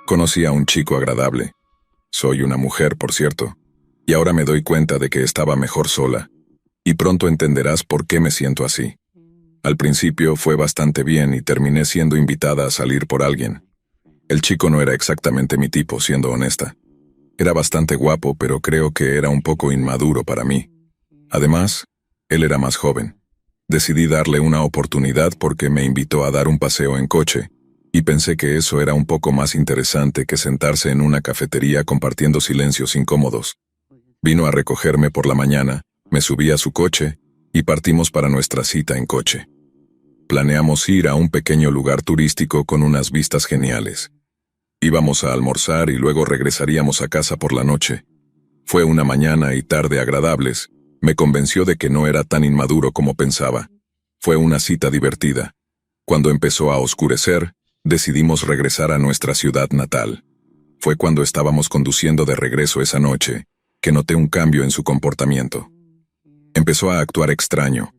Conocí a un chico agradable. Soy una mujer, por cierto. Y ahora me doy cuenta de que estaba mejor sola. Y pronto entenderás por qué me siento así. Al principio fue bastante bien y terminé siendo invitada a salir por alguien. El chico no era exactamente mi tipo, siendo honesta. Era bastante guapo, pero creo que era un poco inmaduro para mí. Además, él era más joven. Decidí darle una oportunidad porque me invitó a dar un paseo en coche, y pensé que eso era un poco más interesante que sentarse en una cafetería compartiendo silencios incómodos. Vino a recogerme por la mañana, me subí a su coche, y partimos para nuestra cita en coche. Planeamos ir a un pequeño lugar turístico con unas vistas geniales. Íbamos a almorzar y luego regresaríamos a casa por la noche. Fue una mañana y tarde agradables. Me convenció de que no era tan inmaduro como pensaba. Fue una cita divertida. Cuando empezó a oscurecer, decidimos regresar a nuestra ciudad natal. Fue cuando estábamos conduciendo de regreso esa noche, que noté un cambio en su comportamiento. Empezó a actuar extraño.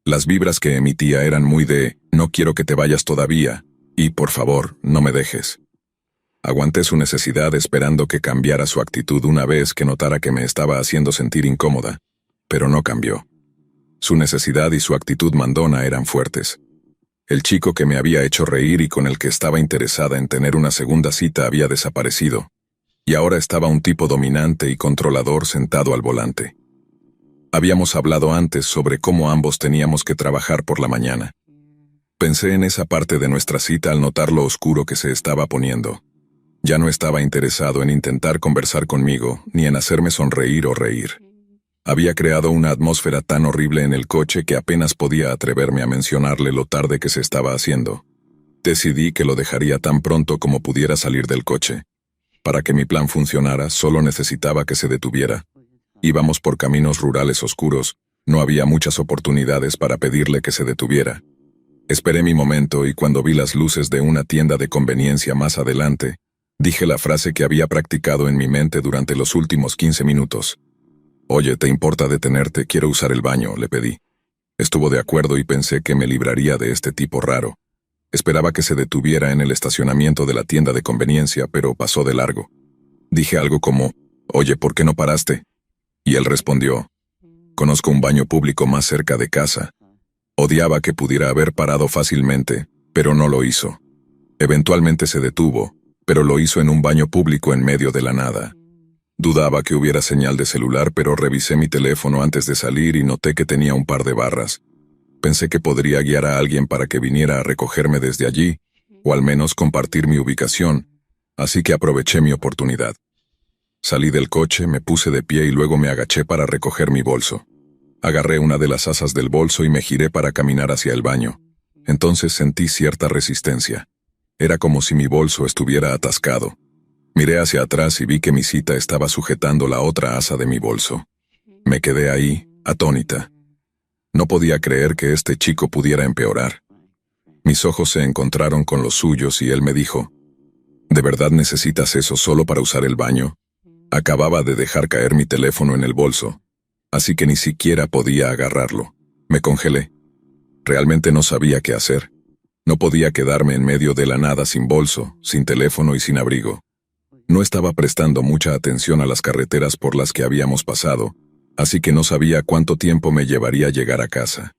Las vibras que emitía eran muy de, no quiero que te vayas todavía, y por favor, no me dejes. Aguanté su necesidad esperando que cambiara su actitud una vez que notara que me estaba haciendo sentir incómoda, pero no cambió. Su necesidad y su actitud mandona eran fuertes. El chico que me había hecho reír y con el que estaba interesada en tener una segunda cita había desaparecido, y ahora estaba un tipo dominante y controlador sentado al volante. Habíamos hablado antes sobre cómo ambos teníamos que trabajar por la mañana. Pensé en esa parte de nuestra cita al notar lo oscuro que se estaba poniendo. Ya no estaba interesado en intentar conversar conmigo, ni en hacerme sonreír o reír. Había creado una atmósfera tan horrible en el coche que apenas podía atreverme a mencionarle lo tarde que se estaba haciendo. Decidí que lo dejaría tan pronto como pudiera salir del coche. Para que mi plan funcionara, solo necesitaba que se detuviera. Íbamos por caminos rurales oscuros, no había muchas oportunidades para pedirle que se detuviera. Esperé mi momento y cuando vi las luces de una tienda de conveniencia más adelante, dije la frase que había practicado en mi mente durante los últimos 15 minutos. «Oye, ¿te importa detenerte? Quiero usar el baño», le pedí. Estuvo de acuerdo y pensé que me libraría de este tipo raro. Esperaba que se detuviera en el estacionamiento de la tienda de conveniencia, pero pasó de largo. Dije algo como, «Oye, ¿por qué no paraste?» Y él respondió, «Conozco un baño público más cerca de casa». Odiaba que pudiera haber parado fácilmente, pero no lo hizo. Eventualmente se detuvo, pero lo hizo en un baño público en medio de la nada. Dudaba que hubiera señal de celular, pero revisé mi teléfono antes de salir y noté que tenía un par de barras. Pensé que podría guiar a alguien para que viniera a recogerme desde allí, o al menos compartir mi ubicación, así que aproveché mi oportunidad. Salí del coche, me puse de pie y luego me agaché para recoger mi bolso. Agarré una de las asas del bolso y me giré para caminar hacia el baño. Entonces sentí cierta resistencia. Era como si mi bolso estuviera atascado. Miré hacia atrás y vi que mi cita estaba sujetando la otra asa de mi bolso. Me quedé ahí, atónita. No podía creer que este chico pudiera empeorar. Mis ojos se encontraron con los suyos y él me dijo, «¿De verdad necesitas eso solo para usar el baño?» Acababa de dejar caer mi teléfono en el bolso, así que ni siquiera podía agarrarlo. Me congelé. Realmente no sabía qué hacer. No podía quedarme en medio de la nada sin bolso, sin teléfono y sin abrigo. No estaba prestando mucha atención a las carreteras por las que habíamos pasado, así que no sabía cuánto tiempo me llevaría a llegar a casa.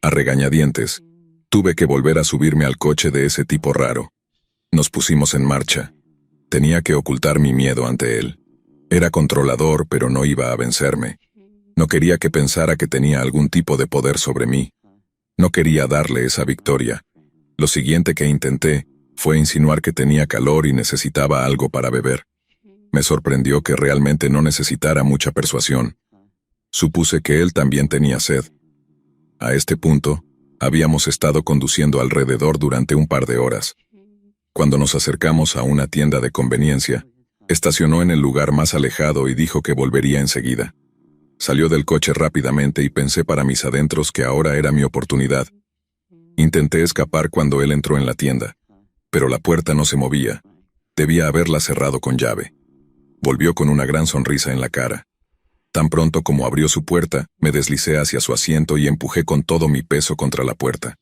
A regañadientes, tuve que volver a subirme al coche de ese tipo raro. Nos pusimos en marcha. Tenía que ocultar mi miedo ante él. Era controlador, pero no iba a vencerme. No quería que pensara que tenía algún tipo de poder sobre mí. No quería darle esa victoria. Lo siguiente que intenté fue insinuar que tenía calor y necesitaba algo para beber. Me sorprendió que realmente no necesitara mucha persuasión. Supuse que él también tenía sed. A este punto, habíamos estado conduciendo alrededor durante un par de horas. Cuando nos acercamos a una tienda de conveniencia, estacionó en el lugar más alejado y dijo que volvería enseguida. Salió del coche rápidamente y pensé para mis adentros que ahora era mi oportunidad. Intenté escapar cuando él entró en la tienda, pero la puerta no se movía. Debía haberla cerrado con llave. Volvió con una gran sonrisa en la cara. Tan pronto como abrió su puerta, me deslicé hacia su asiento y empujé con todo mi peso contra la puerta.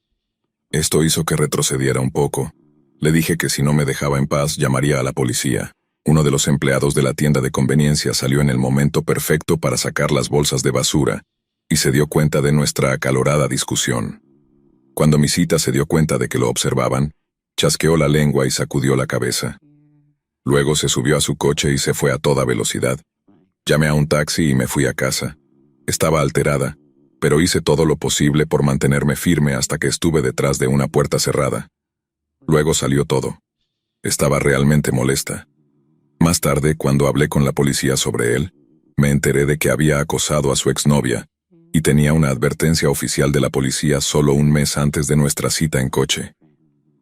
Esto hizo que retrocediera un poco. Le dije que si no me dejaba en paz, llamaría a la policía. Uno de los empleados de la tienda de conveniencia salió en el momento perfecto para sacar las bolsas de basura, y se dio cuenta de nuestra acalorada discusión. Cuando mi cita se dio cuenta de que lo observaban, chasqueó la lengua y sacudió la cabeza. Luego se subió a su coche y se fue a toda velocidad. Llamé a un taxi y me fui a casa. Estaba alterada, pero hice todo lo posible por mantenerme firme hasta que estuve detrás de una puerta cerrada. Luego salió todo. Estaba realmente molesta. Más tarde, cuando hablé con la policía sobre él, me enteré de que había acosado a su exnovia y tenía una advertencia oficial de la policía solo un mes antes de nuestra cita en coche.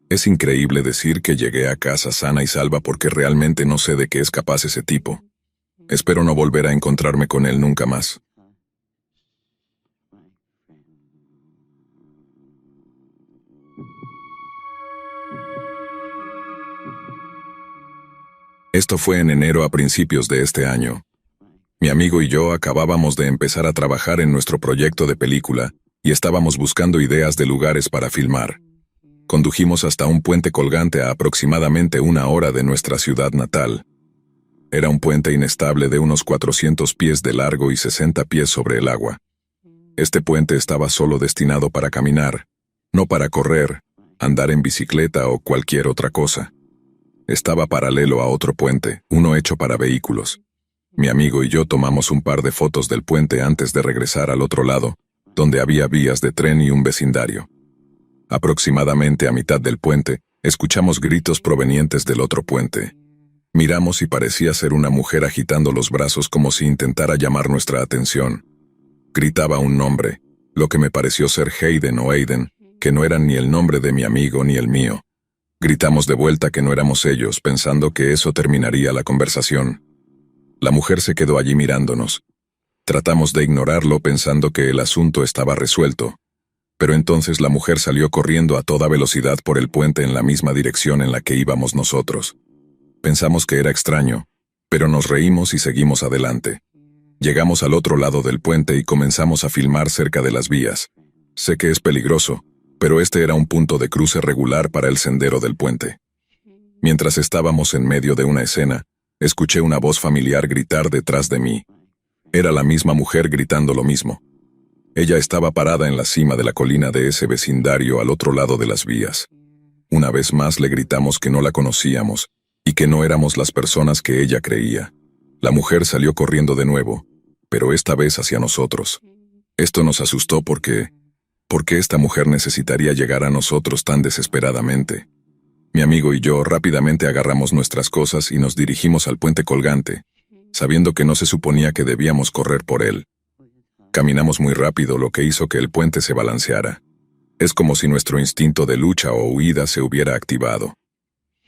Es increíble decir que llegué a casa sana y salva porque realmente no sé de qué es capaz ese tipo. Espero no volver a encontrarme con él nunca más. Esto fue en enero a principios de este año. Mi amigo y yo acabábamos de empezar a trabajar en nuestro proyecto de película y estábamos buscando ideas de lugares para filmar. Condujimos hasta un puente colgante a aproximadamente 1 hora de nuestra ciudad natal. Era un puente inestable de unos 400 pies de largo y 60 pies sobre el agua. Este puente estaba solo destinado para caminar, no para correr, andar en bicicleta o cualquier otra cosa. Estaba paralelo a otro puente, uno hecho para vehículos. Mi amigo y yo tomamos un par de fotos del puente antes de regresar al otro lado, donde había vías de tren y un vecindario. Aproximadamente a mitad del puente, escuchamos gritos provenientes del otro puente. Miramos y parecía ser una mujer agitando los brazos como si intentara llamar nuestra atención. Gritaba un nombre, lo que me pareció ser Hayden o Aiden, que no eran ni el nombre de mi amigo ni el mío. Gritamos de vuelta que no éramos ellos, pensando que eso terminaría la conversación. La mujer se quedó allí mirándonos. Tratamos de ignorarlo pensando que el asunto estaba resuelto. Pero entonces la mujer salió corriendo a toda velocidad por el puente en la misma dirección en la que íbamos nosotros. Pensamos que era extraño, pero nos reímos y seguimos adelante. Llegamos al otro lado del puente y comenzamos a filmar cerca de las vías. Sé que es peligroso, pero este era un punto de cruce regular para el sendero del puente. Mientras estábamos en medio de una escena, escuché una voz familiar gritar detrás de mí. Era la misma mujer gritando lo mismo. Ella estaba parada en la cima de la colina de ese vecindario al otro lado de las vías. Una vez más le gritamos que no la conocíamos y que no éramos las personas que ella creía. La mujer salió corriendo de nuevo, pero esta vez hacia nosotros. Esto nos asustó porque esta mujer necesitaría llegar a nosotros tan desesperadamente. Mi amigo y yo rápidamente agarramos nuestras cosas y nos dirigimos al puente colgante, sabiendo que no se suponía que debíamos correr por él. Caminamos muy rápido, lo que hizo que el puente se balanceara. Es como si nuestro instinto de lucha o huida se hubiera activado.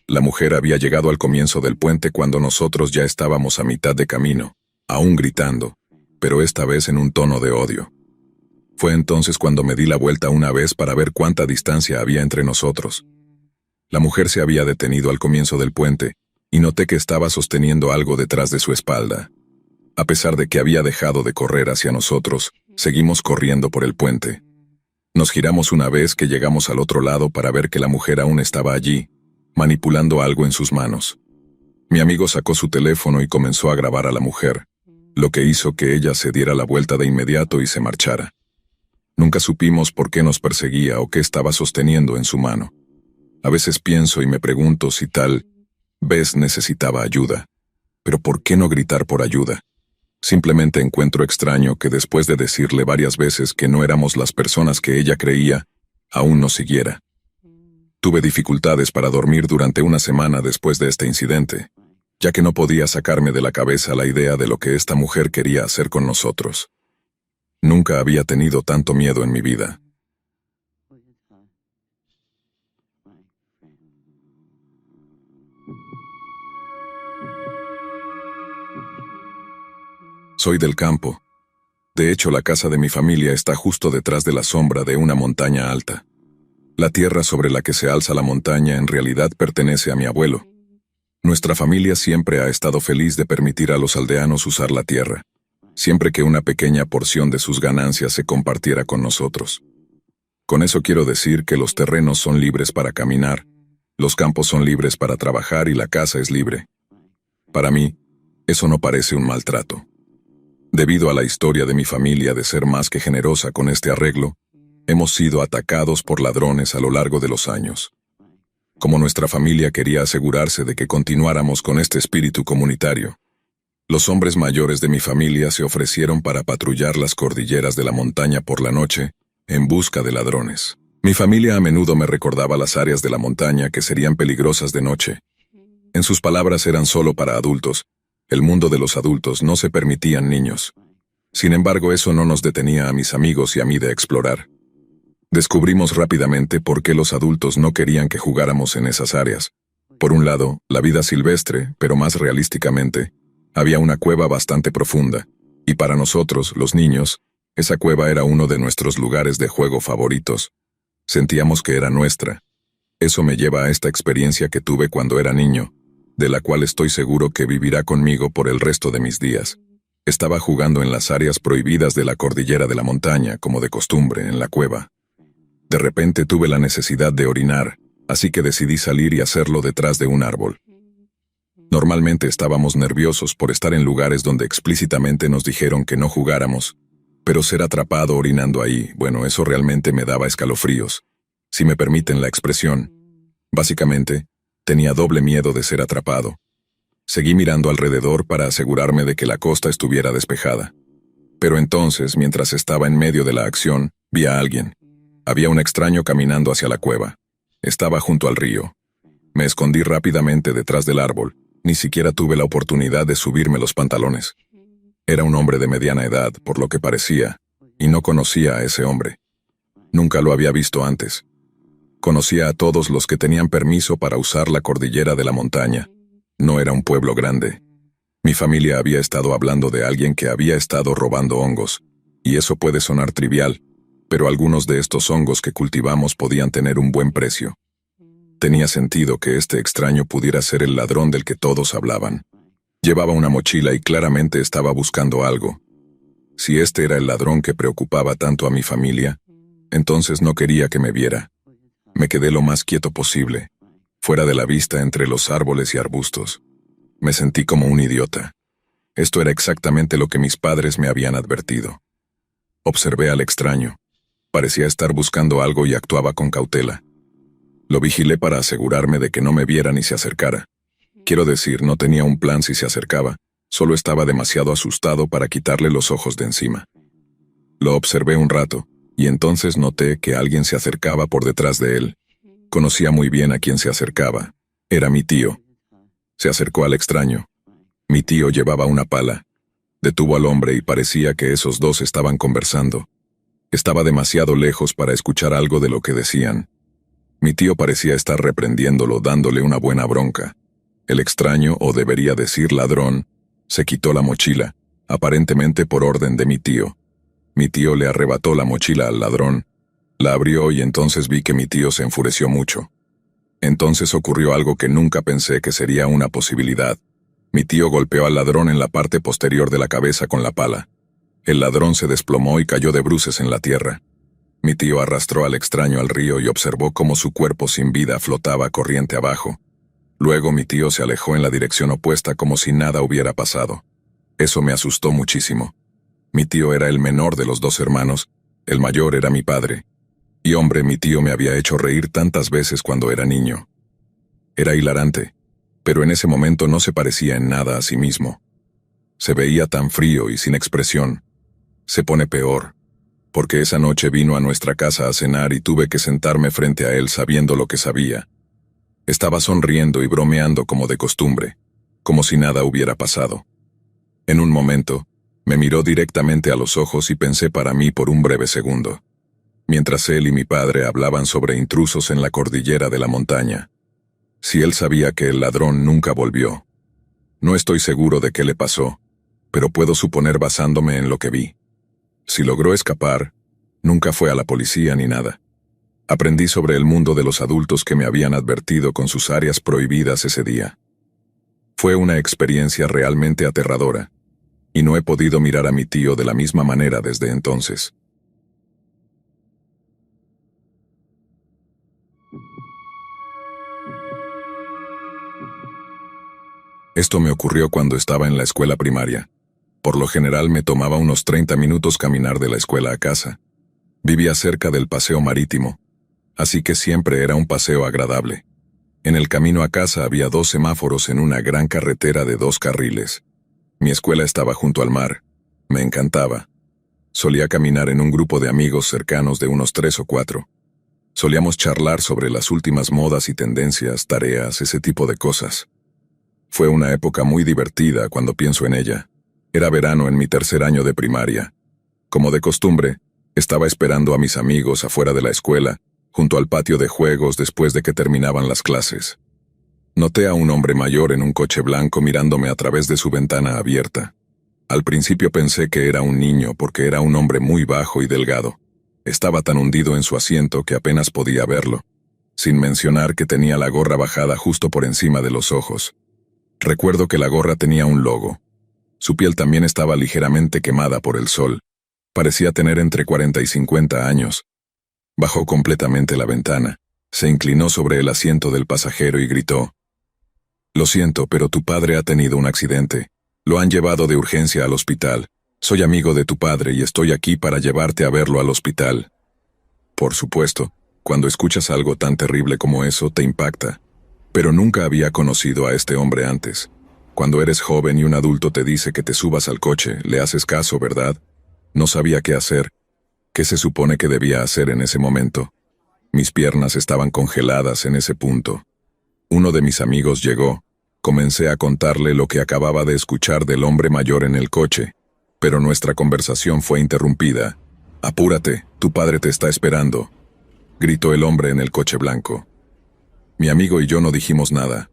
La mujer había llegado al comienzo del puente cuando nosotros ya estábamos a mitad de camino, aún gritando, pero esta vez en un tono de odio. Fue entonces cuando me di la vuelta una vez para ver cuánta distancia había entre nosotros. La mujer se había detenido al comienzo del puente, y noté que estaba sosteniendo algo detrás de su espalda. A pesar de que había dejado de correr hacia nosotros, seguimos corriendo por el puente. Nos giramos una vez que llegamos al otro lado para ver que la mujer aún estaba allí, manipulando algo en sus manos. Mi amigo sacó su teléfono y comenzó a grabar a la mujer, lo que hizo que ella se diera la vuelta de inmediato y se marchara. Nunca supimos por qué nos perseguía o qué estaba sosteniendo en su mano. A veces pienso y me pregunto si tal vez necesitaba ayuda. Pero ¿por qué no gritar por ayuda? Simplemente encuentro extraño que después de decirle varias veces que no éramos las personas que ella creía, aún nos siguiera. Tuve dificultades para dormir durante una semana después de este incidente, ya que no podía sacarme de la cabeza la idea de lo que esta mujer quería hacer con nosotros. Nunca había tenido tanto miedo en mi vida. Soy del campo. De hecho, la casa de mi familia está justo detrás de la sombra de una montaña alta. La tierra sobre la que se alza la montaña en realidad pertenece a mi abuelo. Nuestra familia siempre ha estado feliz de permitir a los aldeanos usar la tierra, siempre que una pequeña porción de sus ganancias se compartiera con nosotros. Con eso quiero decir que los terrenos son libres para caminar, los campos son libres para trabajar y la casa es libre. Para mí, eso no parece un maltrato. Debido a la historia de mi familia de ser más que generosa con este arreglo, hemos sido atacados por ladrones a lo largo de los años. Como nuestra familia quería asegurarse de que continuáramos con este espíritu comunitario, los hombres mayores de mi familia se ofrecieron para patrullar las cordilleras de la montaña por la noche, en busca de ladrones. Mi familia a menudo me recordaba las áreas de la montaña que serían peligrosas de noche. En sus palabras eran solo para adultos. El mundo de los adultos no se permitían niños. Sin embargo, eso no nos detenía a mis amigos y a mí de explorar. Descubrimos rápidamente por qué los adultos no querían que jugáramos en esas áreas. Por un lado, la vida silvestre, pero más realísticamente, había una cueva bastante profunda, y para nosotros, los niños, esa cueva era uno de nuestros lugares de juego favoritos. Sentíamos que era nuestra. Eso me lleva a esta experiencia que tuve cuando era niño, de la cual estoy seguro que vivirá conmigo por el resto de mis días. Estaba jugando en las áreas prohibidas de la cordillera de la montaña, como de costumbre, en la cueva. De repente tuve la necesidad de orinar, así que decidí salir y hacerlo detrás de un árbol. Normalmente estábamos nerviosos por estar en lugares donde explícitamente nos dijeron que no jugáramos, pero ser atrapado orinando ahí, bueno, eso realmente me daba escalofríos, si me permiten la expresión. Básicamente, tenía doble miedo de ser atrapado. Seguí mirando alrededor para asegurarme de que la costa estuviera despejada. Pero entonces, mientras estaba en medio de la acción, vi a alguien. Había un extraño caminando hacia la cueva. Estaba junto al río. Me escondí rápidamente detrás del árbol. Ni siquiera tuve la oportunidad de subirme los pantalones. Era un hombre de mediana edad, por lo que parecía, y no conocía a ese hombre. Nunca lo había visto antes. Conocía a todos los que tenían permiso para usar la cordillera de la montaña. No era un pueblo grande. Mi familia había estado hablando de alguien que había estado robando hongos, y eso puede sonar trivial, pero algunos de estos hongos que cultivamos podían tener un buen precio. Tenía sentido que este extraño pudiera ser el ladrón del que todos hablaban. Llevaba una mochila y claramente estaba buscando algo. Si este era el ladrón que preocupaba tanto a mi familia, entonces no quería que me viera. Me quedé lo más quieto posible, fuera de la vista entre los árboles y arbustos. Me sentí como un idiota. Esto era exactamente lo que mis padres me habían advertido. Observé al extraño. Parecía estar buscando algo y actuaba con cautela. Lo vigilé para asegurarme de que no me viera ni se acercara. Quiero decir, no tenía un plan si se acercaba, solo estaba demasiado asustado para quitarle los ojos de encima. Lo observé un rato, y entonces noté que alguien se acercaba por detrás de él. Conocía muy bien a quien se acercaba. Era mi tío. Se acercó al extraño. Mi tío llevaba una pala. Detuvo al hombre y parecía que esos dos estaban conversando. Estaba demasiado lejos para escuchar algo de lo que decían. Mi tío parecía estar reprendiéndolo, dándole una buena bronca. El extraño, o debería decir ladrón, se quitó la mochila, aparentemente por orden de mi tío. Mi tío le arrebató la mochila al ladrón. La abrió y entonces vi que mi tío se enfureció mucho. Entonces ocurrió algo que nunca pensé que sería una posibilidad. Mi tío golpeó al ladrón en la parte posterior de la cabeza con la pala. El ladrón se desplomó y cayó de bruces en la tierra. Mi tío arrastró al extraño al río y observó cómo su cuerpo sin vida flotaba corriente abajo. Luego mi tío se alejó en la dirección opuesta como si nada hubiera pasado. Eso me asustó muchísimo. Mi tío era el menor de los dos hermanos, el mayor era mi padre. Y hombre, mi tío me había hecho reír tantas veces cuando era niño. Era hilarante, pero en ese momento no se parecía en nada a sí mismo. Se veía tan frío y sin expresión. Se pone peor, porque esa noche vino a nuestra casa a cenar y tuve que sentarme frente a él sabiendo lo que sabía. Estaba sonriendo y bromeando como de costumbre, como si nada hubiera pasado. En un momento, me miró directamente a los ojos y pensé para mí por un breve segundo, mientras él y mi padre hablaban sobre intrusos en la cordillera de la montaña. Si él sabía que el ladrón nunca volvió. No estoy seguro de qué le pasó, pero puedo suponer basándome en lo que vi. Si logró escapar, nunca fue a la policía ni nada. Aprendí sobre el mundo de los adultos que me habían advertido con sus áreas prohibidas ese día. Fue una experiencia realmente aterradora, y no he podido mirar a mi tío de la misma manera desde entonces. Esto me ocurrió cuando estaba en la escuela primaria. Por lo general me tomaba unos 30 minutos caminar de la escuela a casa. Vivía cerca del paseo marítimo, así que siempre era un paseo agradable. En el camino a casa había 2 semáforos en una gran carretera de 2 carriles. Mi escuela estaba junto al mar. Me encantaba. Solía caminar en un grupo de amigos cercanos de unos 3 o 4. Solíamos charlar sobre las últimas modas y tendencias, tareas, ese tipo de cosas. Fue una época muy divertida cuando pienso en ella. Era verano en mi 3er año de primaria. Como de costumbre, estaba esperando a mis amigos afuera de la escuela, junto al patio de juegos después de que terminaban las clases. Noté a un hombre mayor en un coche blanco mirándome a través de su ventana abierta. Al principio pensé que era un niño porque era un hombre muy bajo y delgado. Estaba tan hundido en su asiento que apenas podía verlo, sin mencionar que tenía la gorra bajada justo por encima de los ojos. Recuerdo que la gorra tenía un logo. Su piel también estaba ligeramente quemada por el sol. Parecía tener entre 40 y 50 años. Bajó completamente la ventana, se inclinó sobre el asiento del pasajero y gritó: «Lo siento, pero tu padre ha tenido un accidente. Lo han llevado de urgencia al hospital. Soy amigo de tu padre y estoy aquí para llevarte a verlo al hospital». Por supuesto, cuando escuchas algo tan terrible como eso, te impacta. Pero nunca había conocido a este hombre antes. Cuando eres joven y un adulto te dice que te subas al coche, le haces caso, ¿verdad? No sabía qué hacer. ¿Qué se supone que debía hacer en ese momento? Mis piernas estaban congeladas en ese punto. Uno de mis amigos llegó. Comencé a contarle lo que acababa de escuchar del hombre mayor en el coche, pero nuestra conversación fue interrumpida. «Apúrate, tu padre te está esperando», gritó el hombre en el coche blanco. Mi amigo y yo no dijimos nada.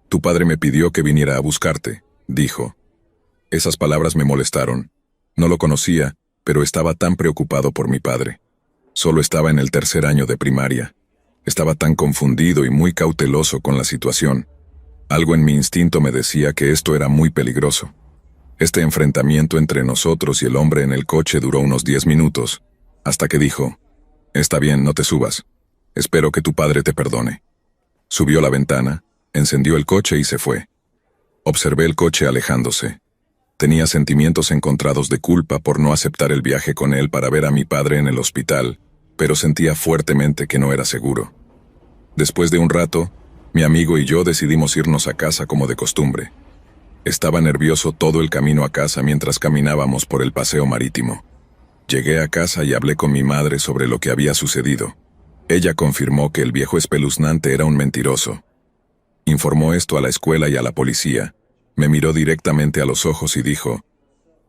«Tu padre me pidió que viniera a buscarte», dijo. Esas palabras me molestaron. No lo conocía, pero estaba tan preocupado por mi padre. Solo estaba en el 3er año de primaria. Estaba tan confundido y muy cauteloso con la situación. Algo en mi instinto me decía que esto era muy peligroso. Este enfrentamiento entre nosotros y el hombre en el coche duró unos 10 minutos, hasta que dijo: «Está bien, no te subas. Espero que tu padre te perdone». Subió la ventana, encendió el coche y se fue. Observé el coche alejándose. Tenía sentimientos encontrados de culpa por no aceptar el viaje con él para ver a mi padre en el hospital, pero sentía fuertemente que no era seguro. Después de un rato, mi amigo y yo decidimos irnos a casa como de costumbre. Estaba nervioso todo el camino a casa mientras caminábamos por el paseo marítimo. Llegué a casa y hablé con mi madre sobre lo que había sucedido. Ella confirmó que el viejo espeluznante era un mentiroso. Informó esto a la escuela y a la policía. Me miró directamente a los ojos y dijo: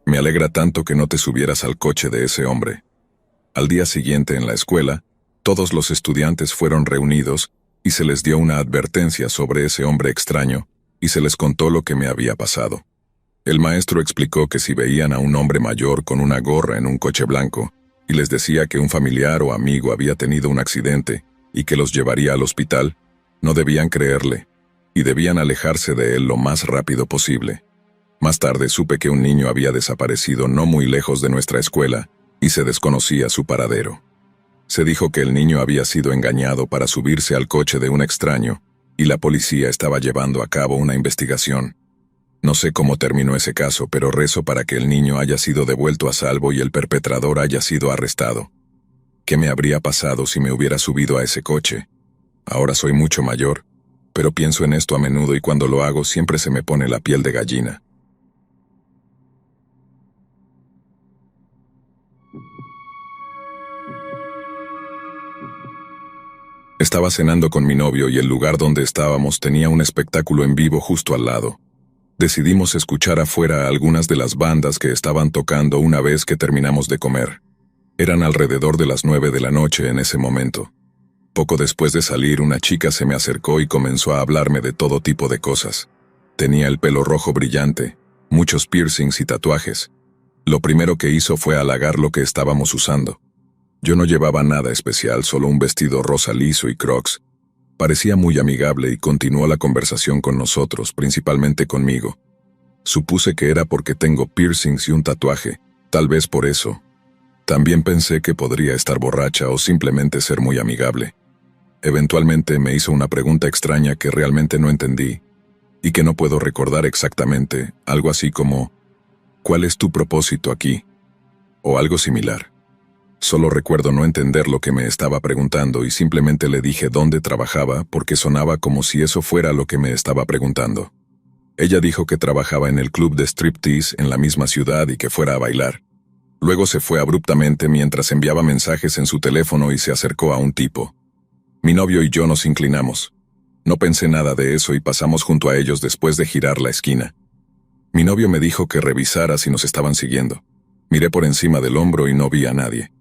«Me alegra tanto que no te subieras al coche de ese hombre». Al día siguiente en la escuela, todos los estudiantes fueron reunidos y se les dio una advertencia sobre ese hombre extraño y se les contó lo que me había pasado. El maestro explicó que si veían a un hombre mayor con una gorra en un coche blanco y les decía que un familiar o amigo había tenido un accidente y que los llevaría al hospital, no debían creerle y debían alejarse de él lo más rápido posible. Más tarde supe que un niño había desaparecido no muy lejos de nuestra escuela y se desconocía su paradero. Se dijo que el niño había sido engañado para subirse al coche de un extraño y la policía estaba llevando a cabo una investigación. No sé cómo terminó ese caso, pero rezo para que el niño haya sido devuelto a salvo y el perpetrador haya sido arrestado. ¿Qué me habría pasado si me hubiera subido a ese coche? Ahora soy mucho mayor, pero pienso en esto a menudo y cuando lo hago siempre se me pone la piel de gallina. Estaba cenando con mi novio y el lugar donde estábamos tenía un espectáculo en vivo justo al lado. Decidimos escuchar afuera a algunas de las bandas que estaban tocando una vez que terminamos de comer. Eran alrededor de las 9 de la noche en ese momento. Poco después de salir, una chica se me acercó y comenzó a hablarme de todo tipo de cosas. Tenía el pelo rojo brillante, muchos piercings y tatuajes. Lo primero que hizo fue halagar lo que estábamos usando. Yo no llevaba nada especial, solo un vestido rosa liso y Crocs. Parecía muy amigable y continuó la conversación con nosotros, principalmente conmigo. Supuse que era porque tengo piercings y un tatuaje, tal vez por eso. También pensé que podría estar borracha o simplemente ser muy amigable. Eventualmente me hizo una pregunta extraña que realmente no entendí y que no puedo recordar exactamente, algo así como, ¿cuál es tu propósito aquí? O algo similar. Solo recuerdo no entender lo que me estaba preguntando y simplemente le dije dónde trabajaba porque sonaba como si eso fuera lo que me estaba preguntando. Ella dijo que trabajaba en el club de striptease en la misma ciudad y que fuera a bailar. Luego se fue abruptamente mientras enviaba mensajes en su teléfono y se acercó a un tipo. Mi novio y yo nos inclinamos. No pensé nada de eso y pasamos junto a ellos después de girar la esquina. Mi novio me dijo que revisara si nos estaban siguiendo. Miré por encima del hombro y no vi a nadie.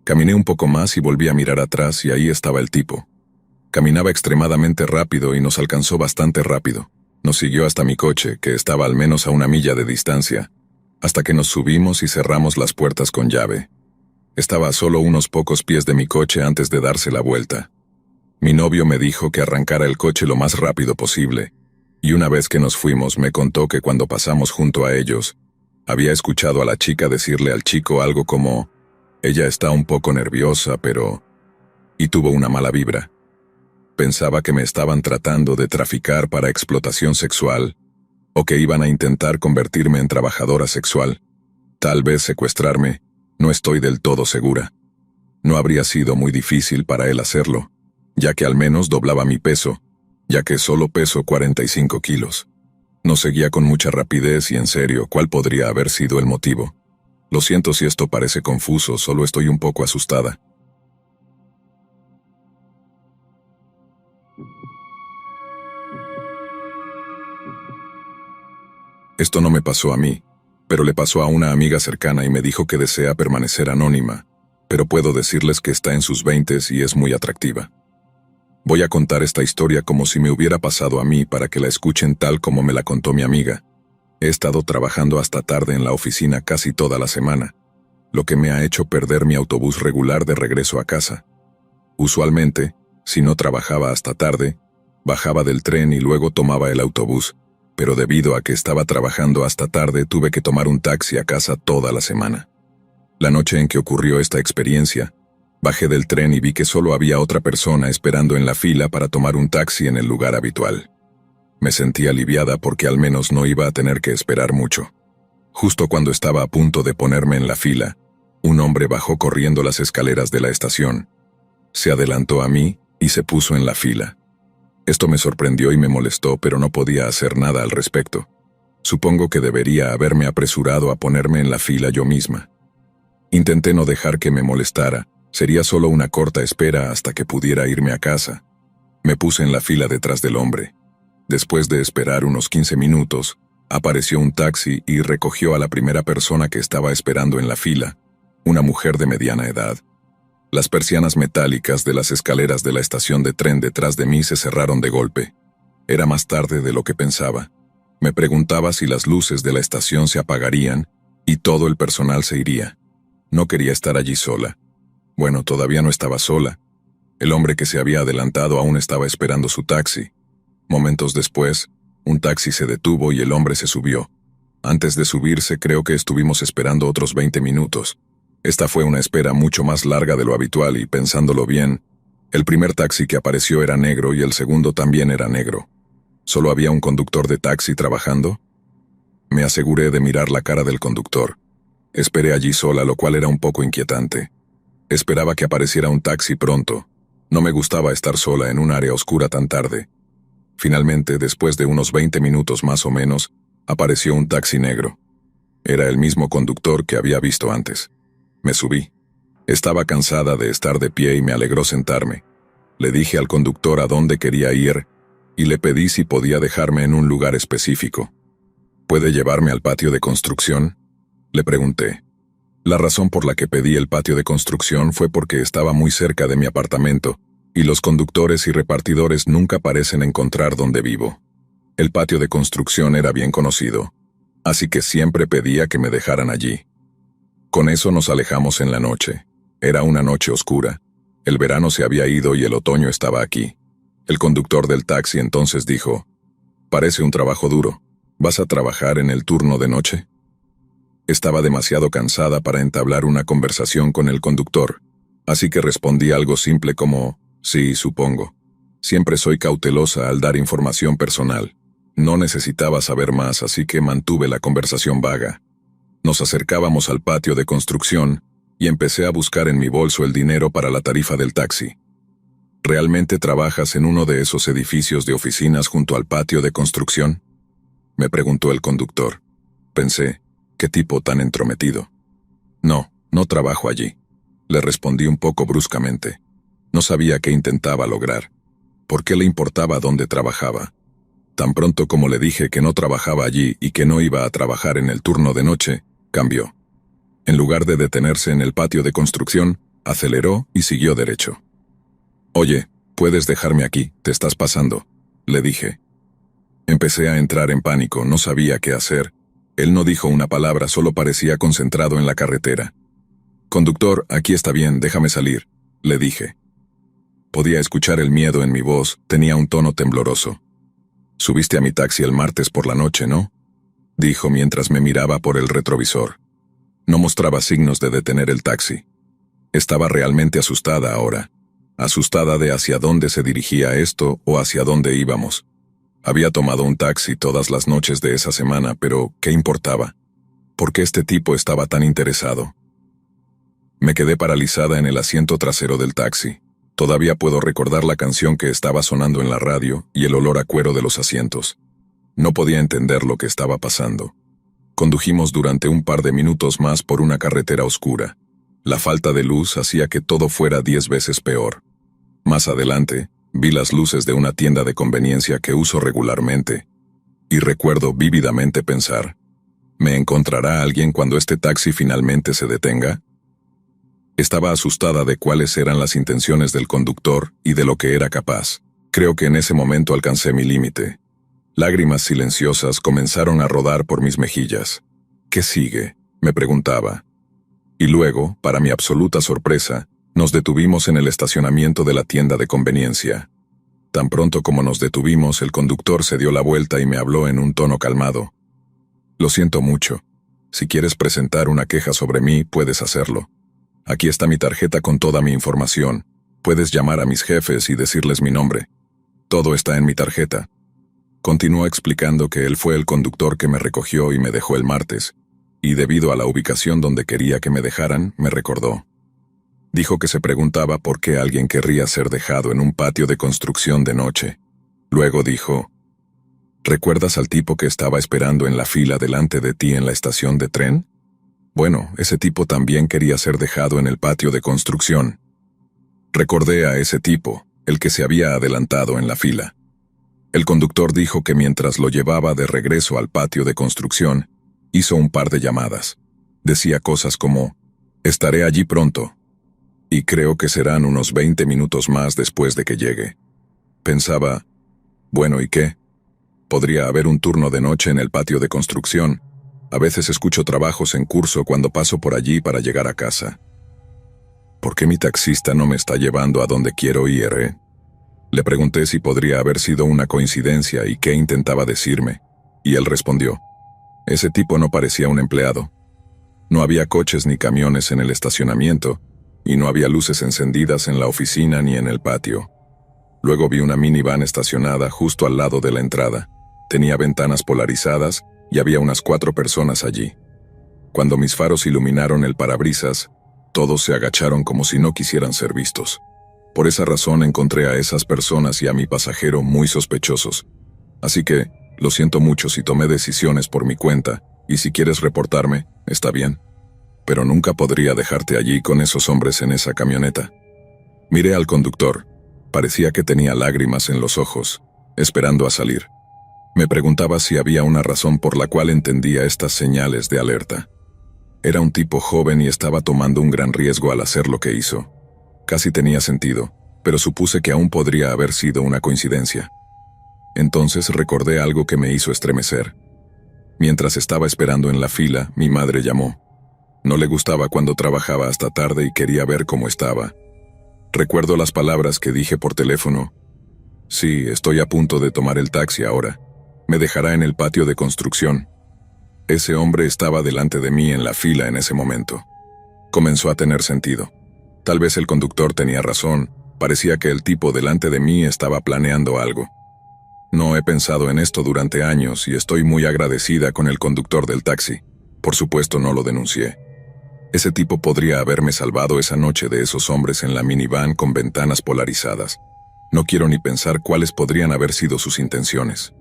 Caminé un poco más y volví a mirar atrás y ahí estaba el tipo. Caminaba extremadamente rápido y nos alcanzó bastante rápido. Nos siguió hasta mi coche, que estaba al menos a 1 milla de distancia, hasta que nos subimos y cerramos las puertas con llave. Estaba a solo unos pocos pies de mi coche antes de darse la vuelta. Mi novio me dijo que arrancara el coche lo más rápido posible, y una vez que nos fuimos me contó que cuando pasamos junto a ellos, había escuchado a la chica decirle al chico algo como, ella está un poco nerviosa, pero... y tuvo una mala vibra. Pensaba que me estaban tratando de traficar para explotación sexual, o que iban a intentar convertirme en trabajadora sexual, tal vez secuestrarme, no estoy del todo segura. No habría sido muy difícil para él hacerlo, ya que al menos doblaba mi peso, ya que solo peso 45 kilos. No seguía con mucha rapidez y en serio, ¿cuál podría haber sido el motivo? Lo siento si esto parece confuso, solo estoy un poco asustada. Esto no me pasó a mí, pero le pasó a una amiga cercana y me dijo que desea permanecer anónima, pero puedo decirles que está en sus 20s y es muy atractiva. Voy a contar esta historia como si me hubiera pasado a mí para que la escuchen tal como me la contó mi amiga. He estado trabajando hasta tarde en la oficina casi toda la semana, lo que me ha hecho perder mi autobús regular de regreso a casa. Usualmente, si no trabajaba hasta tarde, bajaba del tren y luego tomaba el autobús, pero debido a que estaba trabajando hasta tarde tuve que tomar un taxi a casa toda la semana. La noche en que ocurrió esta experiencia, bajé del tren y vi que solo había otra persona esperando en la fila para tomar un taxi en el lugar habitual. Me sentí aliviada porque al menos no iba a tener que esperar mucho. Justo cuando estaba a punto de ponerme en la fila, un hombre bajó corriendo las escaleras de la estación. Se adelantó a mí y se puso en la fila. Esto me sorprendió y me molestó, pero no podía hacer nada al respecto. Supongo que debería haberme apresurado a ponerme en la fila yo misma. Intenté no dejar que me molestara, sería solo una corta espera hasta que pudiera irme a casa. Me puse en la fila detrás del hombre. Después de esperar unos 15 minutos, apareció un taxi y recogió a la primera persona que estaba esperando en la fila, una mujer de mediana edad. Las persianas metálicas de las escaleras de la estación de tren detrás de mí se cerraron de golpe. Era más tarde de lo que pensaba. Me preguntaba si las luces de la estación se apagarían y todo el personal se iría. No quería estar allí sola. Bueno, todavía no estaba sola. El hombre que se había adelantado aún estaba esperando su taxi. Momentos después, un taxi se detuvo y el hombre se subió. Antes de subirse, creo que estuvimos esperando otros 20 minutos. Esta fue una espera mucho más larga de lo habitual y, pensándolo bien, el primer taxi que apareció era negro y el segundo también era negro. ¿Solo había un conductor de taxi trabajando? Me aseguré de mirar la cara del conductor. Esperé allí sola, lo cual era un poco inquietante. Esperaba que apareciera un taxi pronto. No me gustaba estar sola en un área oscura tan tarde. Finalmente, después de unos 20 minutos más o menos, apareció un taxi negro. Era el mismo conductor que había visto antes. Me subí. Estaba cansada de estar de pie y me alegró sentarme. Le dije al conductor a dónde quería ir y le pedí si podía dejarme en un lugar específico. ¿Puede llevarme al patio de construcción?, le pregunté. La razón por la que pedí el patio de construcción fue porque estaba muy cerca de mi apartamento y los conductores y repartidores nunca parecen encontrar donde vivo. El patio de construcción era bien conocido, así que siempre pedía que me dejaran allí. Con eso nos alejamos en la noche. Era una noche oscura. El verano se había ido y el otoño estaba aquí. El conductor del taxi entonces dijo, «Parece un trabajo duro. ¿Vas a trabajar en el turno de noche?». Estaba demasiado cansada para entablar una conversación con el conductor, así que respondí algo simple como, Sí, supongo. Siempre soy cautelosa al dar información personal. No necesitaba saber más, así que mantuve la conversación vaga. Nos acercábamos al patio de construcción y empecé a buscar en mi bolso el dinero para la tarifa del taxi. ¿Realmente trabajas en uno de esos edificios de oficinas junto al patio de construcción?, me preguntó el conductor. Pensé, ¿qué tipo tan entrometido? No, no trabajo allí, le respondí un poco bruscamente. No sabía qué intentaba lograr. ¿Por qué le importaba dónde trabajaba? Tan pronto como le dije que no trabajaba allí y que no iba a trabajar en el turno de noche, cambió. En lugar de detenerse en el patio de construcción, aceleró y siguió derecho. Oye, puedes dejarme aquí, te estás pasando, le dije. Empecé a entrar en pánico, no sabía qué hacer. Él no dijo una palabra, solo parecía concentrado en la carretera. Conductor, aquí está bien, déjame salir, le dije. Podía escuchar el miedo en mi voz, tenía un tono tembloroso. Subiste a mi taxi el martes por la noche, ¿no?, dijo mientras me miraba por el retrovisor. No mostraba signos de detener el taxi. Estaba realmente asustada ahora. Asustada de hacia dónde se dirigía esto o hacia dónde íbamos. Había tomado un taxi todas las noches de esa semana, pero ¿qué importaba? ¿Por qué este tipo estaba tan interesado? Me quedé paralizada en el asiento trasero del taxi. Todavía puedo recordar la canción que estaba sonando en la radio y el olor a cuero de los asientos. No podía entender lo que estaba pasando. Condujimos durante un par de minutos más por una carretera oscura. La falta de luz hacía que todo fuera 10 veces peor. Más adelante, vi las luces de una tienda de conveniencia que uso regularmente. Y recuerdo vívidamente pensar, ¿me encontrará alguien cuando este taxi finalmente se detenga? Estaba asustada de cuáles eran las intenciones del conductor y de lo que era capaz. Creo que en ese momento alcancé mi límite. Lágrimas silenciosas comenzaron a rodar por mis mejillas. ¿Qué sigue?, me preguntaba. Y luego, para mi absoluta sorpresa, nos detuvimos en el estacionamiento de la tienda de conveniencia. Tan pronto como nos detuvimos, el conductor se dio la vuelta y me habló en un tono calmado. Lo siento mucho. Si quieres presentar una queja sobre mí, puedes hacerlo. Aquí está mi tarjeta con toda mi información. Puedes llamar a mis jefes y decirles mi nombre. Todo está en mi tarjeta. Continuó explicando que él fue el conductor que me recogió y me dejó el martes, y debido a la ubicación donde quería que me dejaran, me recordó. Dijo que se preguntaba por qué alguien querría ser dejado en un patio de construcción de noche. Luego dijo, ¿recuerdas al tipo que estaba esperando en la fila delante de ti en la estación de tren? Bueno, ese tipo también quería ser dejado en el patio de construcción. Recordé a ese tipo, el que se había adelantado en la fila. El conductor dijo que mientras lo llevaba de regreso al patio de construcción, hizo un par de llamadas. Decía cosas como, estaré allí pronto, y creo que serán unos 20 minutos más después de que llegue. Pensaba, bueno, ¿y qué? Podría haber un turno de noche en el patio de construcción. A veces escucho trabajos en curso cuando paso por allí para llegar a casa. ¿Por qué mi taxista no me está llevando a donde quiero ir, Le pregunté si podría haber sido una coincidencia y qué intentaba decirme, y él respondió, ese tipo no parecía un empleado. No había coches ni camiones en el estacionamiento, y no había luces encendidas en la oficina ni en el patio. Luego vi una minivan estacionada justo al lado de la entrada. Tenía ventanas polarizadas y había unas 4 personas allí. Cuando mis faros iluminaron el parabrisas, todos se agacharon como si no quisieran ser vistos. Por esa razón encontré a esas personas y a mi pasajero muy sospechosos. Así que, lo siento mucho si tomé decisiones por mi cuenta, y si quieres reportarme, está bien. Pero nunca podría dejarte allí con esos hombres en esa camioneta. Miré al conductor. Parecía que tenía lágrimas en los ojos, esperando a salir. Me preguntaba si había una razón por la cual entendía estas señales de alerta. Era un tipo joven y estaba tomando un gran riesgo al hacer lo que hizo. Casi tenía sentido, pero supuse que aún podría haber sido una coincidencia. Entonces recordé algo que me hizo estremecer. Mientras estaba esperando en la fila, mi madre llamó. No le gustaba cuando trabajaba hasta tarde y quería ver cómo estaba. Recuerdo las palabras que dije por teléfono. Sí, estoy a punto de tomar el taxi ahora. Me dejará en el patio de construcción. Ese hombre estaba delante de mí en la fila en ese momento. Comenzó a tener sentido. Tal vez el conductor tenía razón, Parecía que el tipo delante de mí estaba planeando algo. No he pensado en esto durante años y estoy muy agradecida con el conductor del taxi. Por supuesto no lo denuncié. Ese tipo podría haberme salvado esa noche de esos hombres en la minivan con ventanas polarizadas. No quiero ni pensar cuáles podrían haber sido sus intenciones.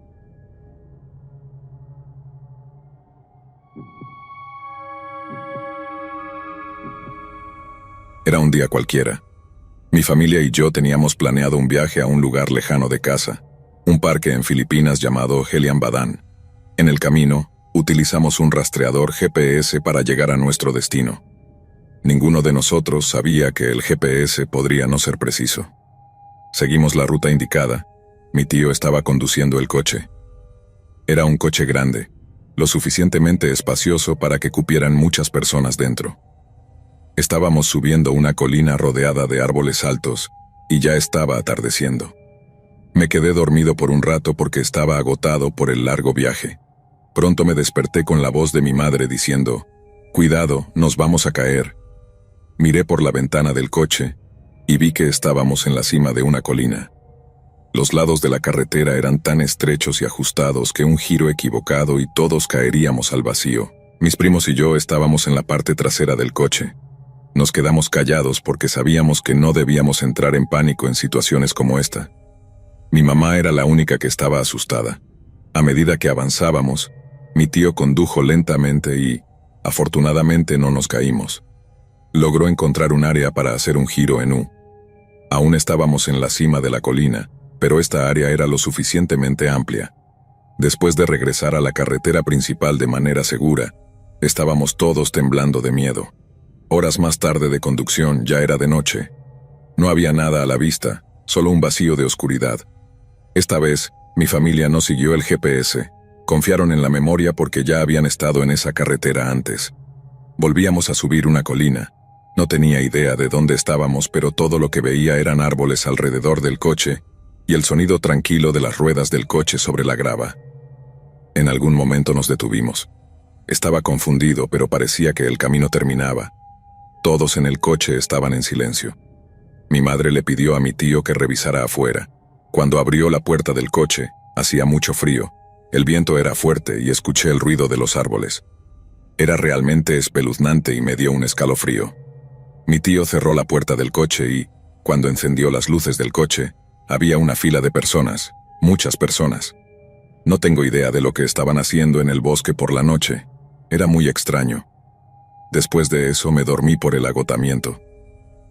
Era un día cualquiera. Mi familia y yo teníamos planeado un viaje a un lugar lejano de casa, un parque en Filipinas llamado Helian Badan. En el camino, utilizamos un rastreador GPS para llegar a nuestro destino. Ninguno de nosotros sabía que el GPS podría no ser preciso. Seguimos la ruta indicada. Mi tío estaba conduciendo el coche. Era un coche grande, lo suficientemente espacioso para que cupieran muchas personas dentro. Estábamos subiendo una colina rodeada de árboles altos, y ya estaba atardeciendo. Me quedé dormido por un rato porque estaba agotado por el largo viaje. Pronto me desperté con la voz de mi madre diciendo, «Cuidado, nos vamos a caer». Miré por la ventana del coche, y vi que estábamos en la cima de una colina. Los lados de la carretera eran tan estrechos y ajustados que un giro equivocado y todos caeríamos al vacío. Mis primos y yo estábamos en la parte trasera del coche. Nos quedamos callados porque sabíamos que no debíamos entrar en pánico en situaciones como esta. Mi mamá era la única que estaba asustada. A medida que avanzábamos, mi tío condujo lentamente y, afortunadamente, no nos caímos. Logró encontrar un área para hacer un giro en U. Aún estábamos en la cima de la colina, pero esta área era lo suficientemente amplia. Después de regresar a la carretera principal de manera segura, estábamos todos temblando de miedo. Horas más tarde de conducción ya era de noche. No había nada a la vista, solo un vacío de oscuridad. Esta vez, mi familia no siguió el GPS. Confiaron en la memoria porque ya habían estado en esa carretera antes. Volvíamos a subir una colina. No tenía idea de dónde estábamos, pero todo lo que veía eran árboles alrededor del coche y el sonido tranquilo de las ruedas del coche sobre la grava. En algún momento nos detuvimos. Estaba confundido, pero parecía que el camino terminaba. Todos en el coche estaban en silencio. Mi madre le pidió a mi tío que revisara afuera. Cuando abrió la puerta del coche, hacía mucho frío. El viento era fuerte y escuché el ruido de los árboles. Era realmente espeluznante y me dio un escalofrío. Mi tío cerró la puerta del coche y, cuando encendió las luces del coche, había una fila de personas, muchas personas. No tengo idea de lo que estaban haciendo en el bosque por la noche. Era muy extraño. Después de eso me dormí por el agotamiento.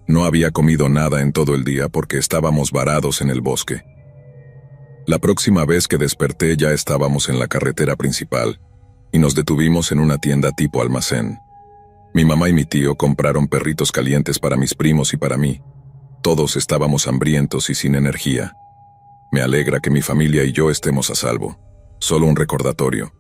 No había comido nada en todo el día porque estábamos varados en el bosque. La próxima vez que desperté ya estábamos en la carretera principal y nos detuvimos en una tienda tipo almacén. Mi mamá y mi tío compraron perritos calientes para mis primos y para mí. Todos estábamos hambrientos y sin energía. Me alegra que mi familia y yo estemos a salvo. Solo un recordatorio.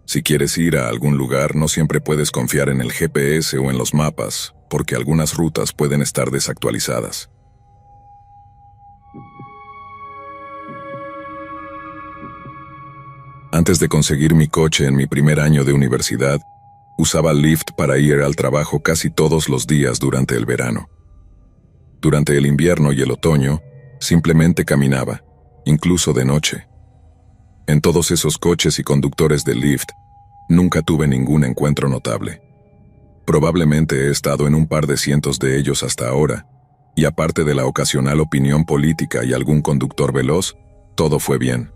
Si quieres ir a algún lugar, no siempre puedes confiar en el GPS o en los mapas, porque algunas rutas pueden estar desactualizadas. Antes de conseguir mi coche en mi primer año de universidad, usaba Lyft para ir al trabajo casi todos los días durante el verano. Durante el invierno y el otoño, simplemente caminaba, incluso de noche. En todos esos coches y conductores de Lyft, nunca tuve ningún encuentro notable. Probablemente he estado en un par de cientos de ellos hasta ahora, y aparte de la ocasional opinión política y algún conductor veloz, todo fue bien.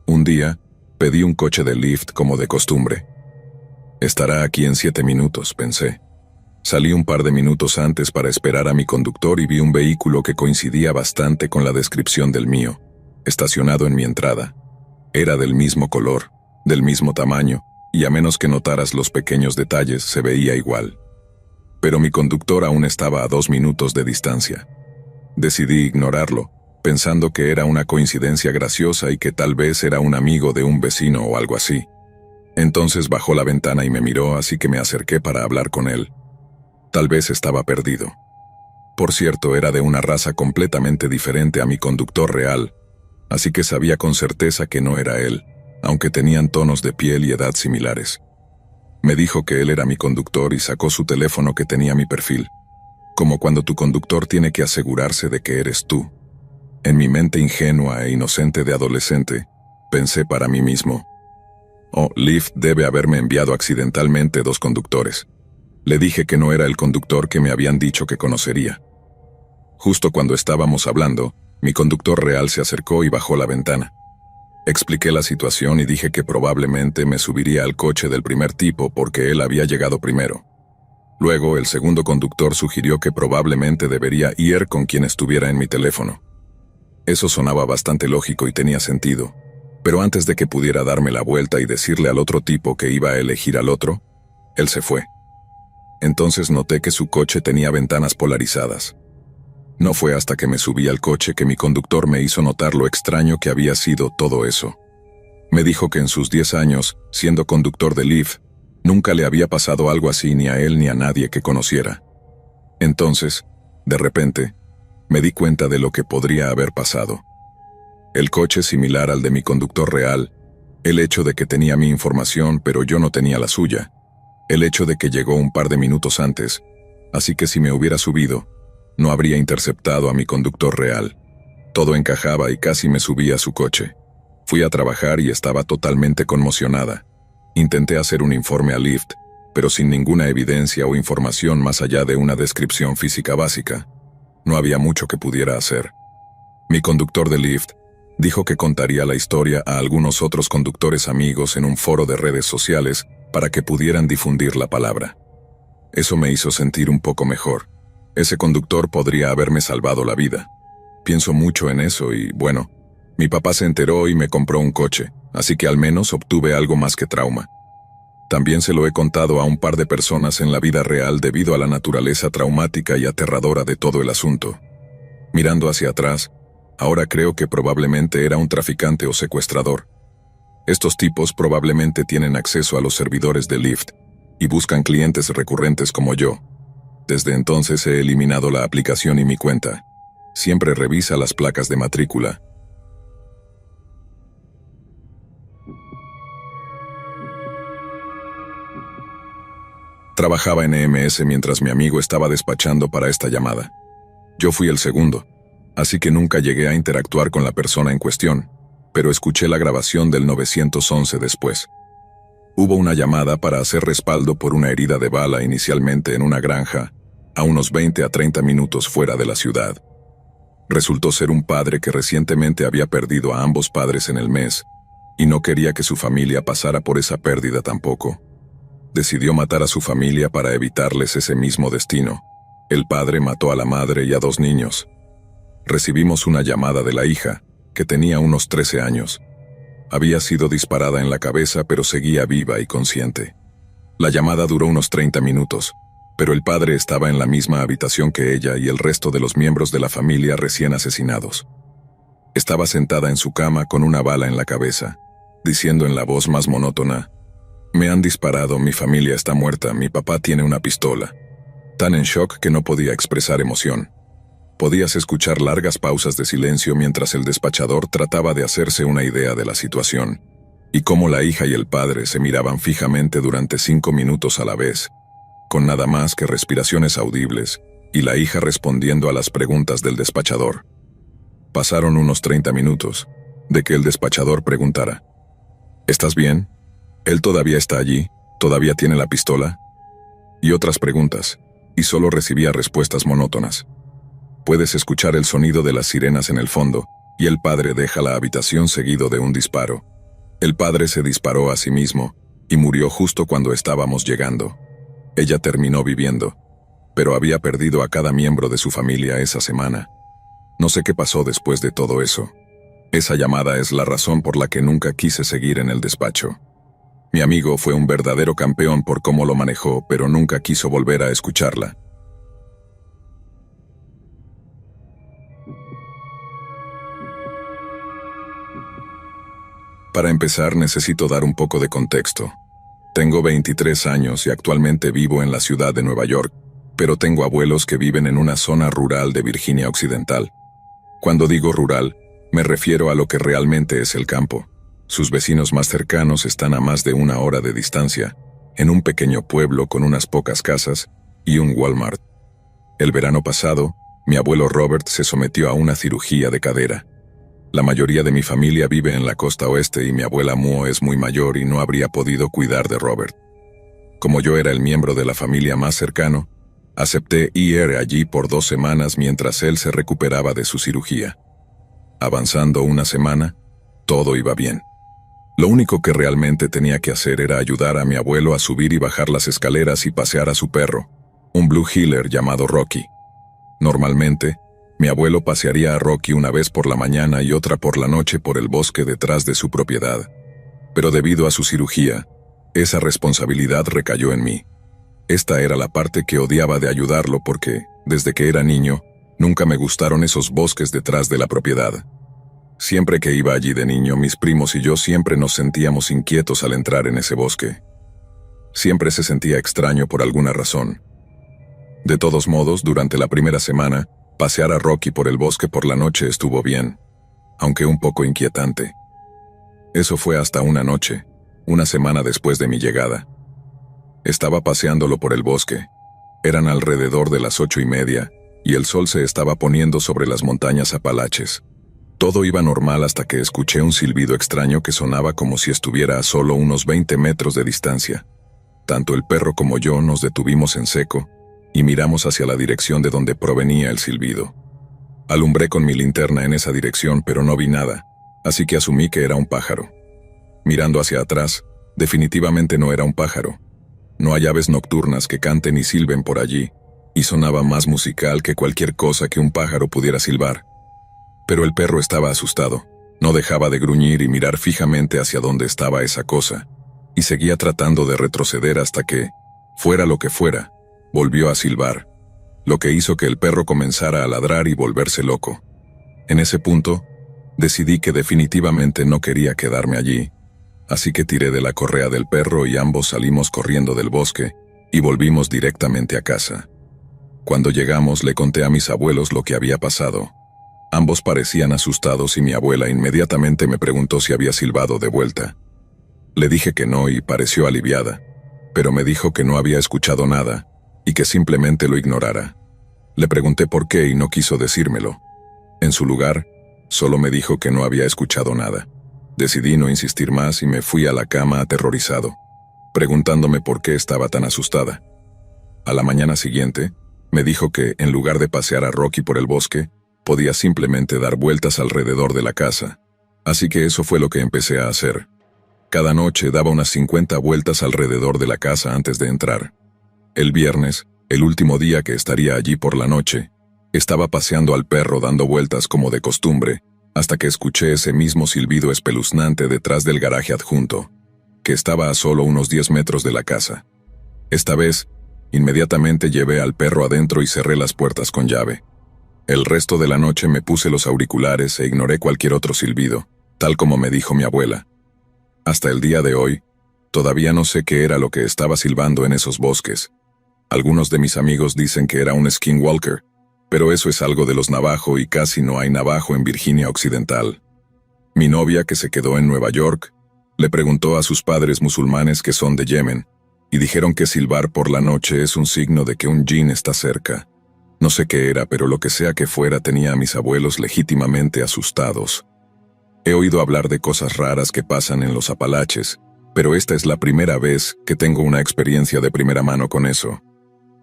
Un día, pedí un coche de Lyft como de costumbre. Estará aquí en 7 minutos, pensé. Salí un par de minutos antes para esperar a mi conductor y vi un vehículo que coincidía bastante con la descripción del mío, estacionado en mi entrada. Era del mismo color, del mismo tamaño, y a menos que notaras los pequeños detalles, se veía igual. Pero mi conductor aún estaba a 2 minutos de distancia. Decidí ignorarlo, pensando que era una coincidencia graciosa y que tal vez era un amigo de un vecino o algo así. Entonces bajó la ventana y me miró, así que me acerqué para hablar con él. Tal vez estaba perdido. Por cierto, era de una raza completamente diferente a mi conductor real, así que sabía con certeza que no era él, aunque tenían tonos de piel y edad similares. Me dijo que él era mi conductor y sacó su teléfono que tenía mi perfil. como cuando tu conductor tiene que asegurarse de que eres tú. En mi mente ingenua e inocente de adolescente, pensé para mí mismo: oh, Lyft debe haberme enviado accidentalmente 2 conductores. Le dije que no era el conductor que me habían dicho que conocería. Justo cuando estábamos hablando, mi conductor real se acercó y bajó la ventana. Expliqué la situación y dije que probablemente me subiría al coche del primer tipo porque él había llegado primero. Luego, el segundo conductor sugirió que probablemente debería ir con quien estuviera en mi teléfono. Eso sonaba bastante lógico y tenía sentido, pero antes de que pudiera darme la vuelta y decirle al otro tipo que iba a elegir al otro, él se fue. Entonces noté que su coche tenía ventanas polarizadas. No fue hasta que me subí al coche que mi conductor me hizo notar lo extraño que había sido todo eso. Me dijo que en sus 10 años, siendo conductor de Lyft, nunca le había pasado algo así ni a él ni a nadie que conociera. Entonces, de repente, me di cuenta de lo que podría haber pasado. El coche similar al de mi conductor real, el hecho de que tenía mi información pero yo no tenía la suya, el hecho de que llegó un par de minutos antes, así que si me hubiera subido, no habría interceptado a mi conductor real. Todo encajaba y casi me subí a su coche. Fui a trabajar y estaba totalmente conmocionada. Intenté hacer un informe a Lyft, pero sin ninguna evidencia o información más allá de una descripción física básica. No había mucho que pudiera hacer. Mi conductor de Lyft dijo que contaría la historia a algunos otros conductores amigos en un foro de redes sociales para que pudieran difundir la palabra. Eso me hizo sentir un poco mejor. Ese conductor podría haberme salvado la vida. Pienso mucho en eso y, bueno, mi papá se enteró y me compró un coche, así que al menos obtuve algo más que trauma. También se lo he contado a un par de personas en la vida real debido a la naturaleza traumática y aterradora de todo el asunto. Mirando hacia atrás, ahora creo que probablemente era un traficante o secuestrador. Estos tipos probablemente tienen acceso a los servidores de Lyft y buscan clientes recurrentes como yo. Desde entonces he eliminado la aplicación y mi cuenta. Siempre revisa las placas de matrícula. Trabajaba en EMS mientras mi amigo estaba despachando para esta llamada. Yo fui el segundo, así que nunca llegué a interactuar con la persona en cuestión, pero escuché la grabación del 911 después. Hubo una llamada para hacer respaldo por una herida de bala inicialmente en una granja, a unos 20 a 30 minutos fuera de la ciudad. Resultó ser un padre que recientemente había perdido a ambos padres en el mes, y no quería que su familia pasara por esa pérdida tampoco. Decidió matar a su familia para evitarles ese mismo destino. El padre mató a la madre y a 2 niños. Recibimos una llamada de la hija, que tenía unos 13 años. Había sido disparada en la cabeza pero seguía viva y consciente. La llamada duró unos 30 minutos, pero el padre estaba en la misma habitación que ella y el resto de los miembros de la familia recién asesinados. Estaba sentada en su cama con una bala en la cabeza, diciendo en la voz más monótona: «Me han disparado, mi familia está muerta, mi papá tiene una pistola». Tan en shock que no podía expresar emoción. Podías escuchar largas pausas de silencio mientras el despachador trataba de hacerse una idea de la situación, y cómo la hija y el padre se miraban fijamente durante 5 minutos a la vez, con nada más que respiraciones audibles, y la hija respondiendo a las preguntas del despachador. Pasaron unos 30 minutos, de que el despachador preguntara: «¿Estás bien? ¿Él todavía está allí? ¿Todavía tiene la pistola?». Y otras preguntas, y solo recibía respuestas monótonas. Puedes escuchar el sonido de las sirenas en el fondo, y el padre deja la habitación seguido de un disparo. El padre se disparó a sí mismo, y murió justo cuando estábamos llegando. Ella terminó viviendo, pero había perdido a cada miembro de su familia esa semana. No sé qué pasó después de todo eso. Esa llamada es la razón por la que nunca quise seguir en el despacho. Mi amigo fue un verdadero campeón por cómo lo manejó, pero nunca quiso volver a escucharla. Para empezar, necesito dar un poco de contexto. Tengo 23 años y actualmente vivo en la ciudad de Nueva York, pero tengo abuelos que viven en una zona rural de Virginia Occidental. Cuando digo rural, me refiero a lo que realmente es el campo. Sus vecinos más cercanos están a más de 1 hora de distancia, en un pequeño pueblo con unas pocas casas y un Walmart. El verano pasado, mi abuelo Robert se sometió a una cirugía de cadera. La mayoría de mi familia vive en la costa oeste y mi abuela Muo es muy mayor y no habría podido cuidar de Robert. Como yo era el miembro de la familia más cercano, acepté ir allí por 2 semanas mientras él se recuperaba de su cirugía. Avanzando una semana, todo iba bien. Lo único que realmente tenía que hacer era ayudar a mi abuelo a subir y bajar las escaleras y pasear a su perro, un Blue Heeler llamado Rocky. Normalmente, mi abuelo pasearía a Rocky una vez por la mañana y otra por la noche por el bosque detrás de su propiedad. Pero debido a su cirugía, esa responsabilidad recayó en mí. Esta era la parte que odiaba de ayudarlo porque, desde que era niño, nunca me gustaron esos bosques detrás de la propiedad. Siempre que iba allí de niño, mis primos y yo siempre nos sentíamos inquietos al entrar en ese bosque. Siempre se sentía extraño por alguna razón. De todos modos, durante la primera semana, pasear a Rocky por el bosque por la noche estuvo bien, aunque un poco inquietante. Eso fue hasta una noche, una semana después de mi llegada. Estaba paseándolo por el bosque. Eran alrededor de las 8:30, y el sol se estaba poniendo sobre las montañas Apalaches. Todo iba normal hasta que escuché un silbido extraño que sonaba como si estuviera a solo unos 20 metros de distancia. Tanto el perro como yo nos detuvimos en seco, y miramos hacia la dirección de donde provenía el silbido. Alumbré con mi linterna en esa dirección, pero no vi nada, así que asumí que era un pájaro. Mirando hacia atrás, definitivamente no era un pájaro. No hay aves nocturnas que canten y silben por allí, y sonaba más musical que cualquier cosa que un pájaro pudiera silbar. Pero el perro estaba asustado, no dejaba de gruñir y mirar fijamente hacia donde estaba esa cosa, y seguía tratando de retroceder hasta que, fuera lo que fuera, volvió a silbar, lo que hizo que el perro comenzara a ladrar y volverse loco. En ese punto, decidí que definitivamente no quería quedarme allí, así que tiré de la correa del perro y ambos salimos corriendo del bosque y volvimos directamente a casa. Cuando llegamos le conté a mis abuelos lo que había pasado. Ambos parecían asustados y mi abuela inmediatamente me preguntó si había silbado de vuelta. Le dije que no y pareció aliviada, pero me dijo que no había escuchado nada y que simplemente lo ignorara. Le pregunté por qué y no quiso decírmelo. En su lugar, solo me dijo que no había escuchado nada. Decidí no insistir más y me fui a la cama aterrorizado, preguntándome por qué estaba tan asustada. A la mañana siguiente, me dijo que, en lugar de pasear a Rocky por el bosque, podía simplemente dar vueltas alrededor de la casa. Así que eso fue lo que empecé a hacer. Cada noche daba unas 50 vueltas alrededor de la casa antes de entrar. El viernes, el último día que estaría allí por la noche, estaba paseando al perro dando vueltas como de costumbre, hasta que escuché ese mismo silbido espeluznante detrás del garaje adjunto, que estaba a solo unos 10 metros de la casa. Esta vez, inmediatamente llevé al perro adentro y cerré las puertas con llave. El resto de la noche me puse los auriculares e ignoré cualquier otro silbido, tal como me dijo mi abuela. Hasta el día de hoy, todavía no sé qué era lo que estaba silbando en esos bosques. Algunos de mis amigos dicen que era un skinwalker, pero eso es algo de los Navajo y casi no hay Navajo en Virginia Occidental. Mi novia, que se quedó en Nueva York, le preguntó a sus padres musulmanes que son de Yemen, y dijeron que silbar por la noche es un signo de que un jinn está cerca. No sé qué era, pero lo que sea que fuera tenía a mis abuelos legítimamente asustados. He oído hablar de cosas raras que pasan en los Apalaches, pero esta es la primera vez que tengo una experiencia de primera mano con eso.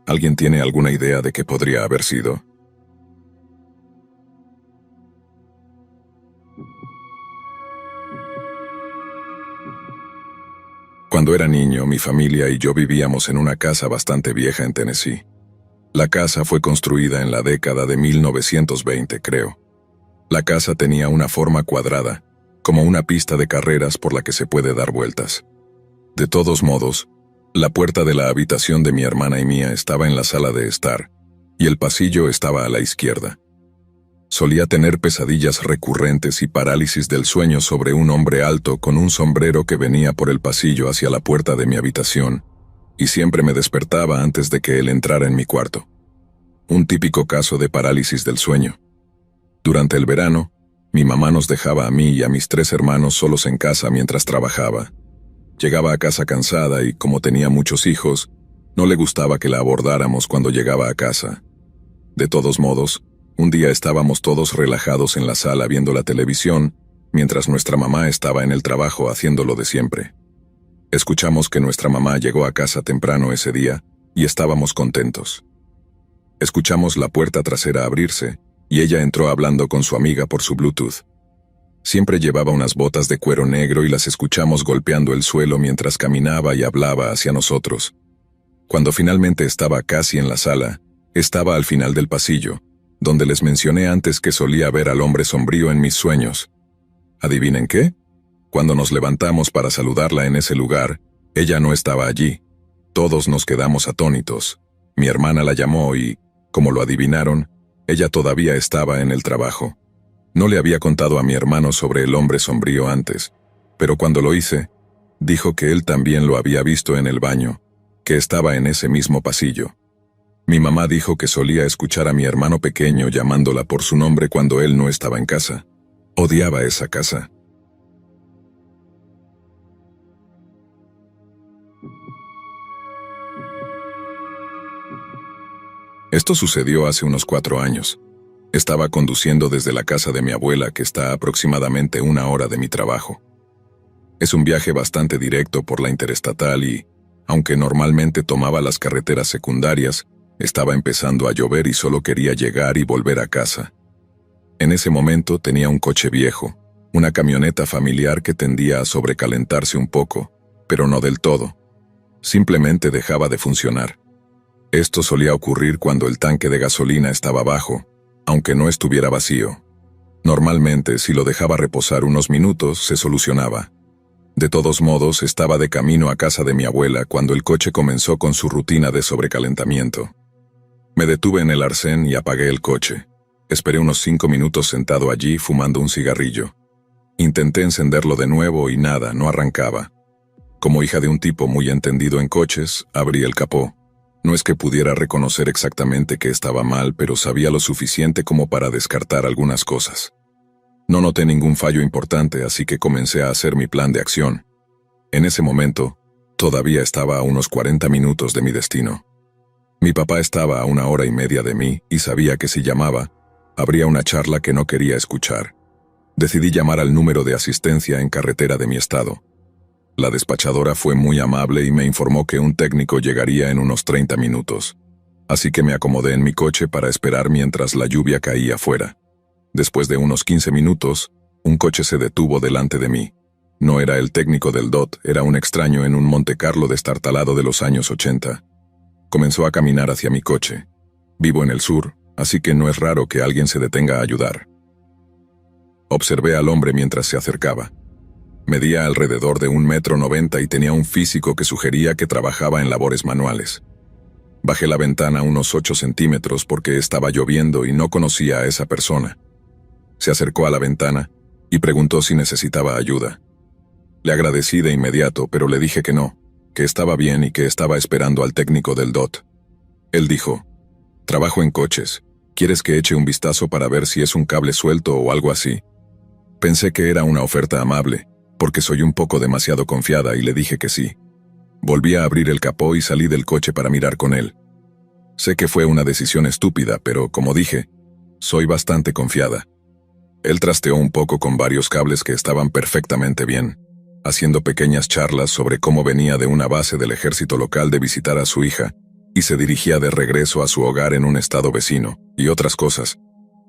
¿Alguien tiene alguna idea de qué podría haber sido? Cuando era niño, mi familia y yo vivíamos en una casa bastante vieja en Tennessee. La casa fue construida en la década de 1920, creo. La casa tenía una forma cuadrada, como una pista de carreras por la que se puede dar vueltas. De todos modos, la puerta de la habitación de mi hermana y mía estaba en la sala de estar, y el pasillo estaba a la izquierda. Solía tener pesadillas recurrentes y parálisis del sueño sobre un hombre alto con un sombrero que venía por el pasillo hacia la puerta de mi habitación, y siempre me despertaba antes de que él entrara en mi cuarto. Un típico caso de parálisis del sueño. Durante el verano, mi mamá nos dejaba a mí y a mis 3 hermanos solos en casa mientras trabajaba. Llegaba a casa cansada y, como tenía muchos hijos, no le gustaba que la abordáramos cuando llegaba a casa. De todos modos, un día estábamos todos relajados en la sala viendo la televisión, mientras nuestra mamá estaba en el trabajo haciendo lo de siempre. Escuchamos que nuestra mamá llegó a casa temprano ese día, y estábamos contentos. Escuchamos la puerta trasera abrirse, y ella entró hablando con su amiga por su Bluetooth. Siempre llevaba unas botas de cuero negro y las escuchamos golpeando el suelo mientras caminaba y hablaba hacia nosotros. Cuando finalmente estaba casi en la sala, estaba al final del pasillo, donde les mencioné antes que solía ver al hombre sombrío en mis sueños. ¿Adivinen qué? Cuando nos levantamos para saludarla en ese lugar, ella no estaba allí. Todos nos quedamos atónitos. Mi hermana la llamó y, como lo adivinaron, ella todavía estaba en el trabajo. No le había contado a mi hermano sobre el hombre sombrío antes, pero cuando lo hice, dijo que él también lo había visto en el baño, que estaba en ese mismo pasillo. Mi mamá dijo que solía escuchar a mi hermano pequeño llamándola por su nombre cuando él no estaba en casa. Odiaba esa casa. Esto sucedió hace unos 4 años. Estaba conduciendo desde la casa de mi abuela, que está a aproximadamente 1 hora de mi trabajo. Es un viaje bastante directo por la interestatal y, aunque normalmente tomaba las carreteras secundarias, estaba empezando a llover y solo quería llegar y volver a casa. En ese momento tenía un coche viejo, una camioneta familiar que tendía a sobrecalentarse un poco, pero no del todo. Simplemente dejaba de funcionar. Esto solía ocurrir cuando el tanque de gasolina estaba bajo, aunque no estuviera vacío. Normalmente, si lo dejaba reposar unos minutos, se solucionaba. De todos modos, estaba de camino a casa de mi abuela cuando el coche comenzó con su rutina de sobrecalentamiento. Me detuve en el arcén y apagué el coche. Esperé unos 5 minutos sentado allí fumando un cigarrillo. Intenté encenderlo de nuevo y nada, no arrancaba. Como hija de un tipo muy entendido en coches, abrí el capó. No es que pudiera reconocer exactamente qué estaba mal, pero sabía lo suficiente como para descartar algunas cosas. No noté ningún fallo importante, así que comencé a hacer mi plan de acción. En ese momento, todavía estaba a unos 40 minutos de mi destino. Mi papá estaba a 1 hora y media de mí y sabía que si llamaba, habría una charla que no quería escuchar. Decidí llamar al número de asistencia en carretera de mi estado. La despachadora fue muy amable y me informó que un técnico llegaría en unos 30 minutos. Así que me acomodé en mi coche para esperar mientras la lluvia caía fuera. Después de unos 15 minutos, un coche se detuvo delante de mí. No era el técnico del DOT, era un extraño en un Montecarlo destartalado de los años 80. Comenzó a caminar hacia mi coche. Vivo en el sur, así que no es raro que alguien se detenga a ayudar. Observé al hombre mientras se acercaba. Medía alrededor de 1,90 m y tenía un físico que sugería que trabajaba en labores manuales. Bajé la ventana unos 8 centímetros porque estaba lloviendo y no conocía a esa persona. Se acercó a la ventana y preguntó si necesitaba ayuda. Le agradecí de inmediato, pero le dije que no, que estaba bien y que estaba esperando al técnico del DOT. Él dijo: «Trabajo en coches. ¿Quieres que eche un vistazo para ver si es un cable suelto o algo así?» Pensé que era una oferta amable, porque soy un poco demasiado confiada, y le dije que sí. Volví a abrir el capó y salí del coche para mirar con él. Sé que fue una decisión estúpida, pero como dije, soy bastante confiada. Él trasteó un poco con varios cables que estaban perfectamente bien, haciendo pequeñas charlas sobre cómo venía de una base del ejército local de visitar a su hija, y se dirigía de regreso a su hogar en un estado vecino, y otras cosas.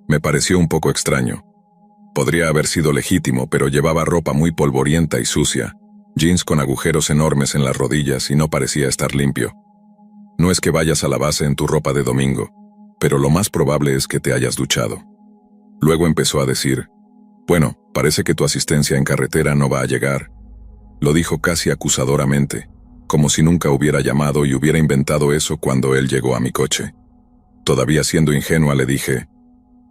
Me pareció un poco extraño. Podría haber sido legítimo, pero llevaba ropa muy polvorienta y sucia, jeans con agujeros enormes en las rodillas y no parecía estar limpio. No es que vayas a la base en tu ropa de domingo, pero lo más probable es que te hayas duchado. Luego empezó a decir: «Bueno, parece que tu asistencia en carretera no va a llegar». Lo dijo casi acusadoramente, como si nunca hubiera llamado y hubiera inventado eso cuando él llegó a mi coche. Todavía siendo ingenua le dije: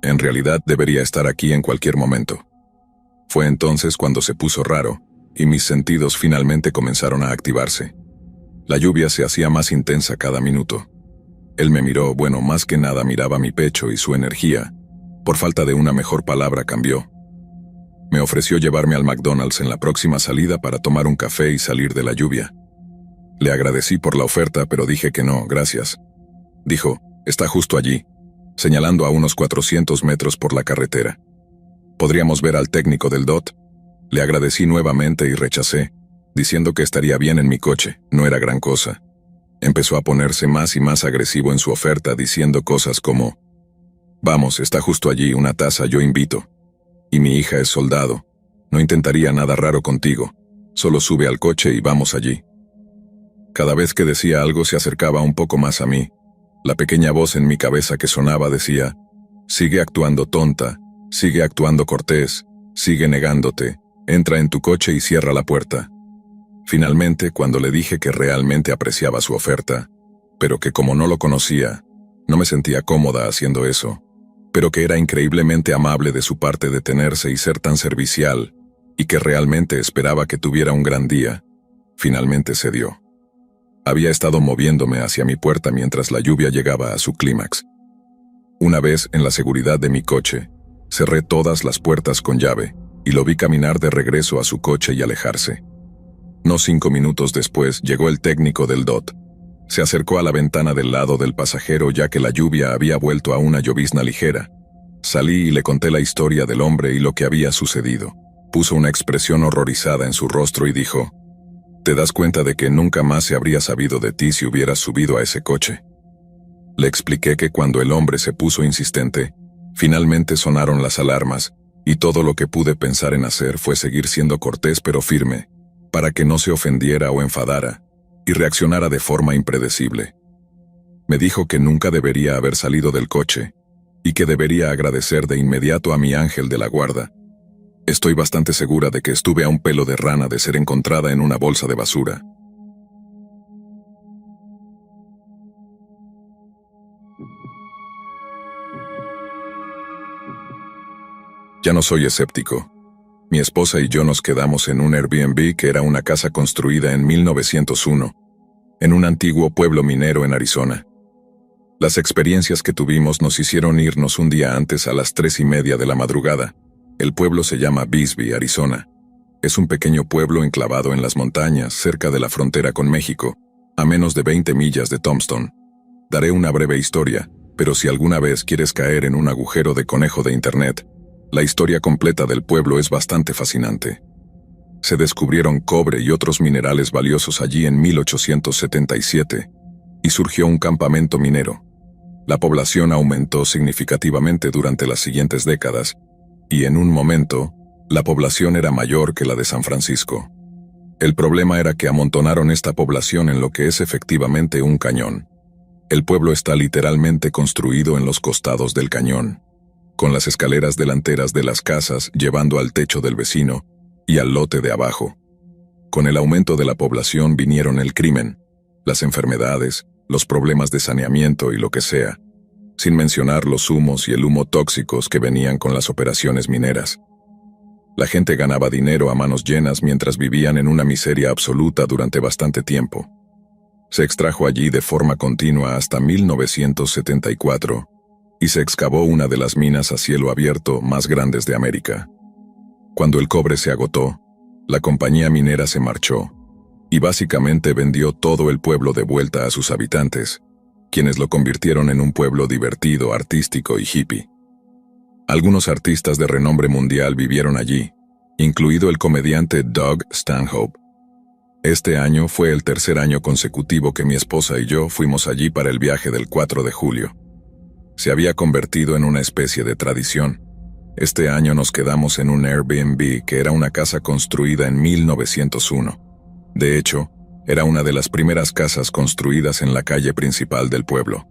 «En realidad debería estar aquí en cualquier momento». Fue entonces cuando se puso raro, y mis sentidos finalmente comenzaron a activarse. La lluvia se hacía más intensa cada minuto. Él me miró, bueno, más que nada miraba mi pecho y su energía, por falta de una mejor palabra, cambió. Me ofreció llevarme al McDonald's en la próxima salida para tomar un café y salir de la lluvia. Le agradecí por la oferta, pero dije que no, gracias. Dijo: «Está justo allí. señalando a unos 400 metros por la carretera. ¿Podríamos ver al técnico del DOT? Le agradecí nuevamente y rechacé, diciendo que estaría bien en mi coche, no era gran cosa. Empezó a ponerse más y más agresivo en su oferta, diciendo cosas como: «Vamos, está justo allí, una taza, yo invito. Y mi hija es soldado. No intentaría nada raro contigo. Solo sube al coche y vamos allí». Cada vez que decía algo se acercaba un poco más a mí. La pequeña voz en mi cabeza que sonaba decía: «Sigue actuando tonta, sigue actuando cortés, sigue negándote, entra en tu coche y cierra la puerta». Finalmente, cuando le dije que realmente apreciaba su oferta, pero que como no lo conocía, no me sentía cómoda haciendo eso, pero que era increíblemente amable de su parte detenerse y ser tan servicial, y que realmente esperaba que tuviera un gran día, finalmente cedió. Había estado moviéndome hacia mi puerta mientras la lluvia llegaba a su clímax. Una vez en la seguridad de mi coche, cerré todas las puertas con llave y lo vi caminar de regreso a su coche y alejarse. No 5 minutos después llegó el técnico del DOT. Se acercó a la ventana del lado del pasajero ya que la lluvia había vuelto a una llovizna ligera. Salí y le conté la historia del hombre y lo que había sucedido. Puso una expresión horrorizada en su rostro y dijo: «¿Te das cuenta de que nunca más se habría sabido de ti si hubieras subido a ese coche?». Le expliqué que cuando el hombre se puso insistente, finalmente sonaron las alarmas, y todo lo que pude pensar en hacer fue seguir siendo cortés pero firme, para que no se ofendiera o enfadara, y reaccionara de forma impredecible. Me dijo que nunca debería haber salido del coche, y que debería agradecer de inmediato a mi ángel de la guarda. Estoy bastante segura de que estuve a un pelo de rana de ser encontrada en una bolsa de basura. Ya no soy escéptico. Mi esposa y yo nos quedamos en un Airbnb que era una casa construida en 1901, en un antiguo pueblo minero en Arizona. Las experiencias que tuvimos nos hicieron irnos un día antes a las 3:30 de la madrugada. El pueblo se llama Bisbee, Arizona. Es un pequeño pueblo enclavado en las montañas, cerca de la frontera con México, a menos de 20 millas de Tombstone. Daré una breve historia, pero si alguna vez quieres caer en un agujero de conejo de internet, la historia completa del pueblo es bastante fascinante. Se descubrieron cobre y otros minerales valiosos allí en 1877, y surgió un campamento minero. La población aumentó significativamente durante las siguientes décadas, y en un momento, la población era mayor que la de San Francisco. El problema era que amontonaron esta población en lo que es efectivamente un cañón. El pueblo está literalmente construido en los costados del cañón, con las escaleras delanteras de las casas llevando al techo del vecino y al lote de abajo. Con el aumento de la población vinieron el crimen, las enfermedades, los problemas de saneamiento y lo que sea, sin mencionar los humos y el humo tóxicos que venían con las operaciones mineras. La gente ganaba dinero a manos llenas mientras vivían en una miseria absoluta durante bastante tiempo. Se extrajo allí de forma continua hasta 1974, y se excavó una de las minas a cielo abierto más grandes de América. Cuando el cobre se agotó, la compañía minera se marchó, y básicamente vendió todo el pueblo de vuelta a sus habitantes, quienes lo convirtieron en un pueblo divertido, artístico y hippie. Algunos artistas de renombre mundial vivieron allí, incluido el comediante Doug Stanhope. Este año fue el tercer año consecutivo que mi esposa y yo fuimos allí para el viaje del 4 de julio. Se había convertido en una especie de tradición. Este año nos quedamos en un Airbnb que era una casa construida en 1901. De hecho, era una de las primeras casas construidas en la calle principal del pueblo.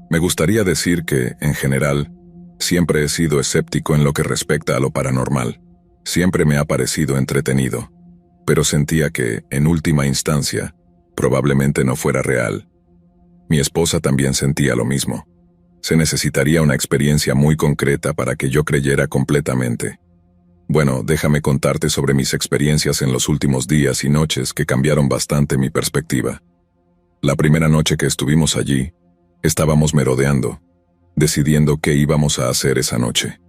Me gustaría decir que, en general, siempre he sido escéptico en lo que respecta a lo paranormal. Siempre me ha parecido entretenido, pero sentía que, en última instancia, probablemente no fuera real. Mi esposa también sentía lo mismo. Se necesitaría una experiencia muy concreta para que yo creyera completamente. Bueno, déjame contarte sobre mis experiencias en los últimos días y noches que cambiaron bastante mi perspectiva. La primera noche que estuvimos allí, estábamos merodeando, decidiendo qué íbamos a hacer esa noche.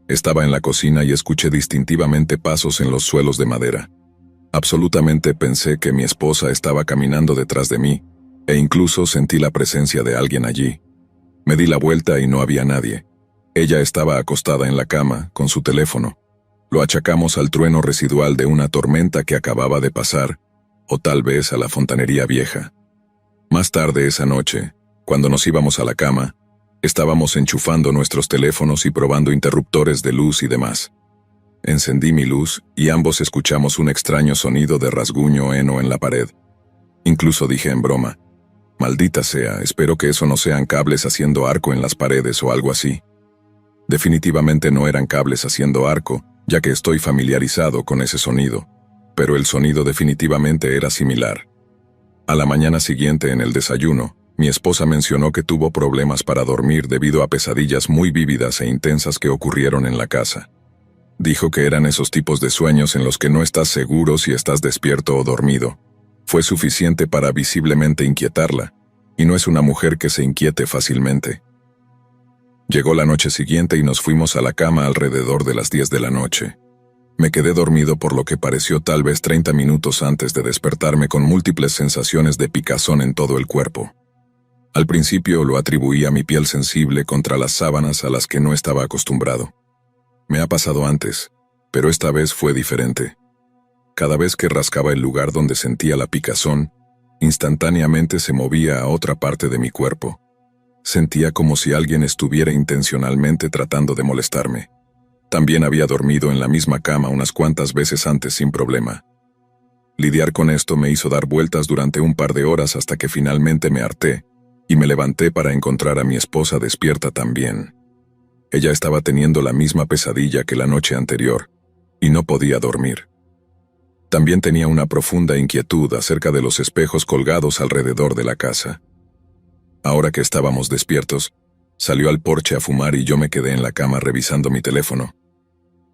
Estaba en la cocina y escuché distintivamente pasos en los suelos de madera. Absolutamente pensé que mi esposa estaba caminando detrás de mí, e incluso sentí la presencia de alguien allí. Me di la vuelta y no había nadie. Ella estaba acostada en la cama, con su teléfono. Lo achacamos al trueno residual de una tormenta que acababa de pasar, o tal vez a la fontanería vieja. Más tarde esa noche, cuando nos íbamos a la cama, estábamos enchufando nuestros teléfonos y probando interruptores de luz y demás. Encendí mi luz y ambos escuchamos un extraño sonido de rasguño heno en la pared. Incluso dije en broma, «Maldita sea, espero que eso no sean cables haciendo arco en las paredes o algo así». Definitivamente no eran cables haciendo arco, ya que estoy familiarizado con ese sonido, pero el sonido definitivamente era similar. A la mañana siguiente en el desayuno, mi esposa mencionó que tuvo problemas para dormir debido a pesadillas muy vívidas e intensas que ocurrieron en la casa. Dijo que eran esos tipos de sueños en los que no estás seguro si estás despierto o dormido. Fue suficiente para visiblemente inquietarla, y no es una mujer que se inquiete fácilmente. Llegó la noche siguiente y nos fuimos a la cama alrededor de las 10 de la noche. Me quedé dormido por lo que pareció tal vez 30 minutos antes de despertarme con múltiples sensaciones de picazón en todo el cuerpo. Al principio lo atribuí a mi piel sensible contra las sábanas a las que no estaba acostumbrado. Me ha pasado antes, pero esta vez fue diferente. Cada vez que rascaba el lugar donde sentía la picazón, instantáneamente se movía a otra parte de mi cuerpo. Sentía como si alguien estuviera intencionalmente tratando de molestarme. También había dormido en la misma cama unas cuantas veces antes sin problema. Lidiar con esto me hizo dar vueltas durante un par de horas hasta que finalmente me harté y me levanté para encontrar a mi esposa despierta también. Ella estaba teniendo la misma pesadilla que la noche anterior y no podía dormir. También tenía una profunda inquietud acerca de los espejos colgados alrededor de la casa. Ahora que estábamos despiertos, salió al porche a fumar y yo me quedé en la cama revisando mi teléfono.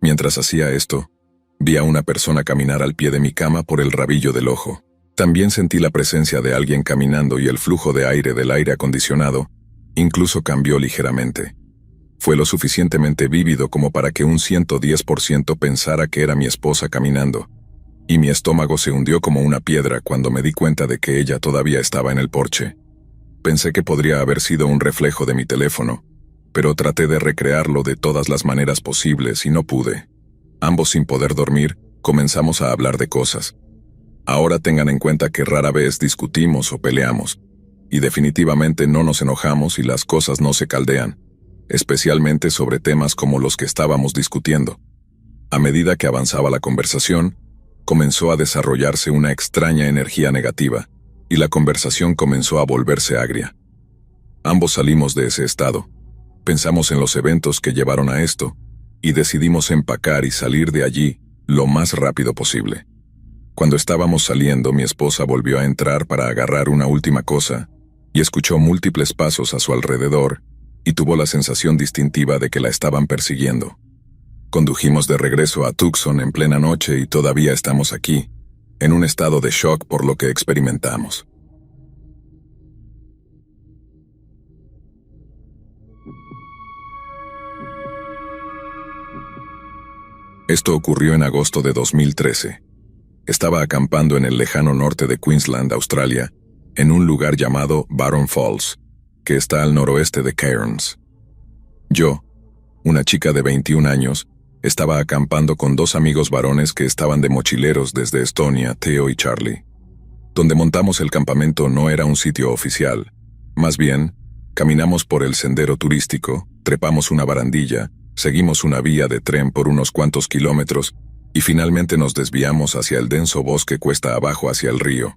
Mientras hacía esto, vi a una persona caminar al pie de mi cama por el rabillo del ojo. También sentí la presencia de alguien caminando y el flujo de aire del aire acondicionado incluso cambió ligeramente. Fue lo suficientemente vívido como para que un 110% pensara que era mi esposa caminando, y mi estómago se hundió como una piedra cuando me di cuenta de que ella todavía estaba en el porche. Pensé que podría haber sido un reflejo de mi teléfono, pero traté de recrearlo de todas las maneras posibles y no pude. Ambos sin poder dormir, comenzamos a hablar de cosas. Ahora tengan en cuenta que rara vez discutimos o peleamos, y definitivamente no nos enojamos y las cosas no se caldean, especialmente sobre temas como los que estábamos discutiendo. A medida que avanzaba la conversación, comenzó a desarrollarse una extraña energía negativa, y la conversación comenzó a volverse agria. Ambos salimos de ese estado. Pensamos en los eventos que llevaron a esto, y decidimos empacar y salir de allí lo más rápido posible. Cuando estábamos saliendo, mi esposa volvió a entrar para agarrar una última cosa, y escuchó múltiples pasos a su alrededor, y tuvo la sensación distintiva de que la estaban persiguiendo. Condujimos de regreso a Tucson en plena noche y todavía estamos aquí, en un estado de shock por lo que experimentamos. Esto ocurrió en agosto de 2013. Estaba acampando en el lejano norte de Queensland, Australia, en un lugar llamado Barron Falls, que está al noroeste de Cairns. Yo, una chica de 21 años, estaba acampando con dos amigos varones que estaban de mochileros desde Estonia, Theo y Charlie. Donde montamos el campamento no era un sitio oficial. Más bien, caminamos por el sendero turístico, trepamos una barandilla, seguimos una vía de tren por unos cuantos kilómetros y finalmente nos desviamos hacia el denso bosque cuesta abajo hacia el río.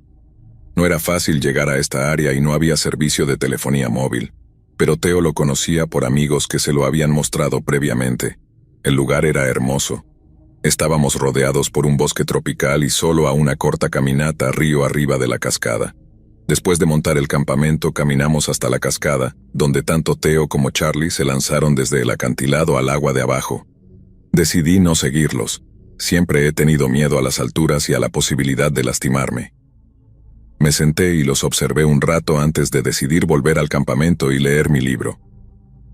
No era fácil llegar a esta área y no había servicio de telefonía móvil, pero Theo lo conocía por amigos que se lo habían mostrado previamente. El lugar era hermoso. Estábamos rodeados por un bosque tropical y solo a una corta caminata río arriba de la cascada. Después de montar el campamento, caminamos hasta la cascada, donde tanto Theo como Charlie se lanzaron desde el acantilado al agua de abajo. Decidí no seguirlos. Siempre he tenido miedo a las alturas y a la posibilidad de lastimarme. Me senté y los observé un rato antes de decidir volver al campamento y leer mi libro.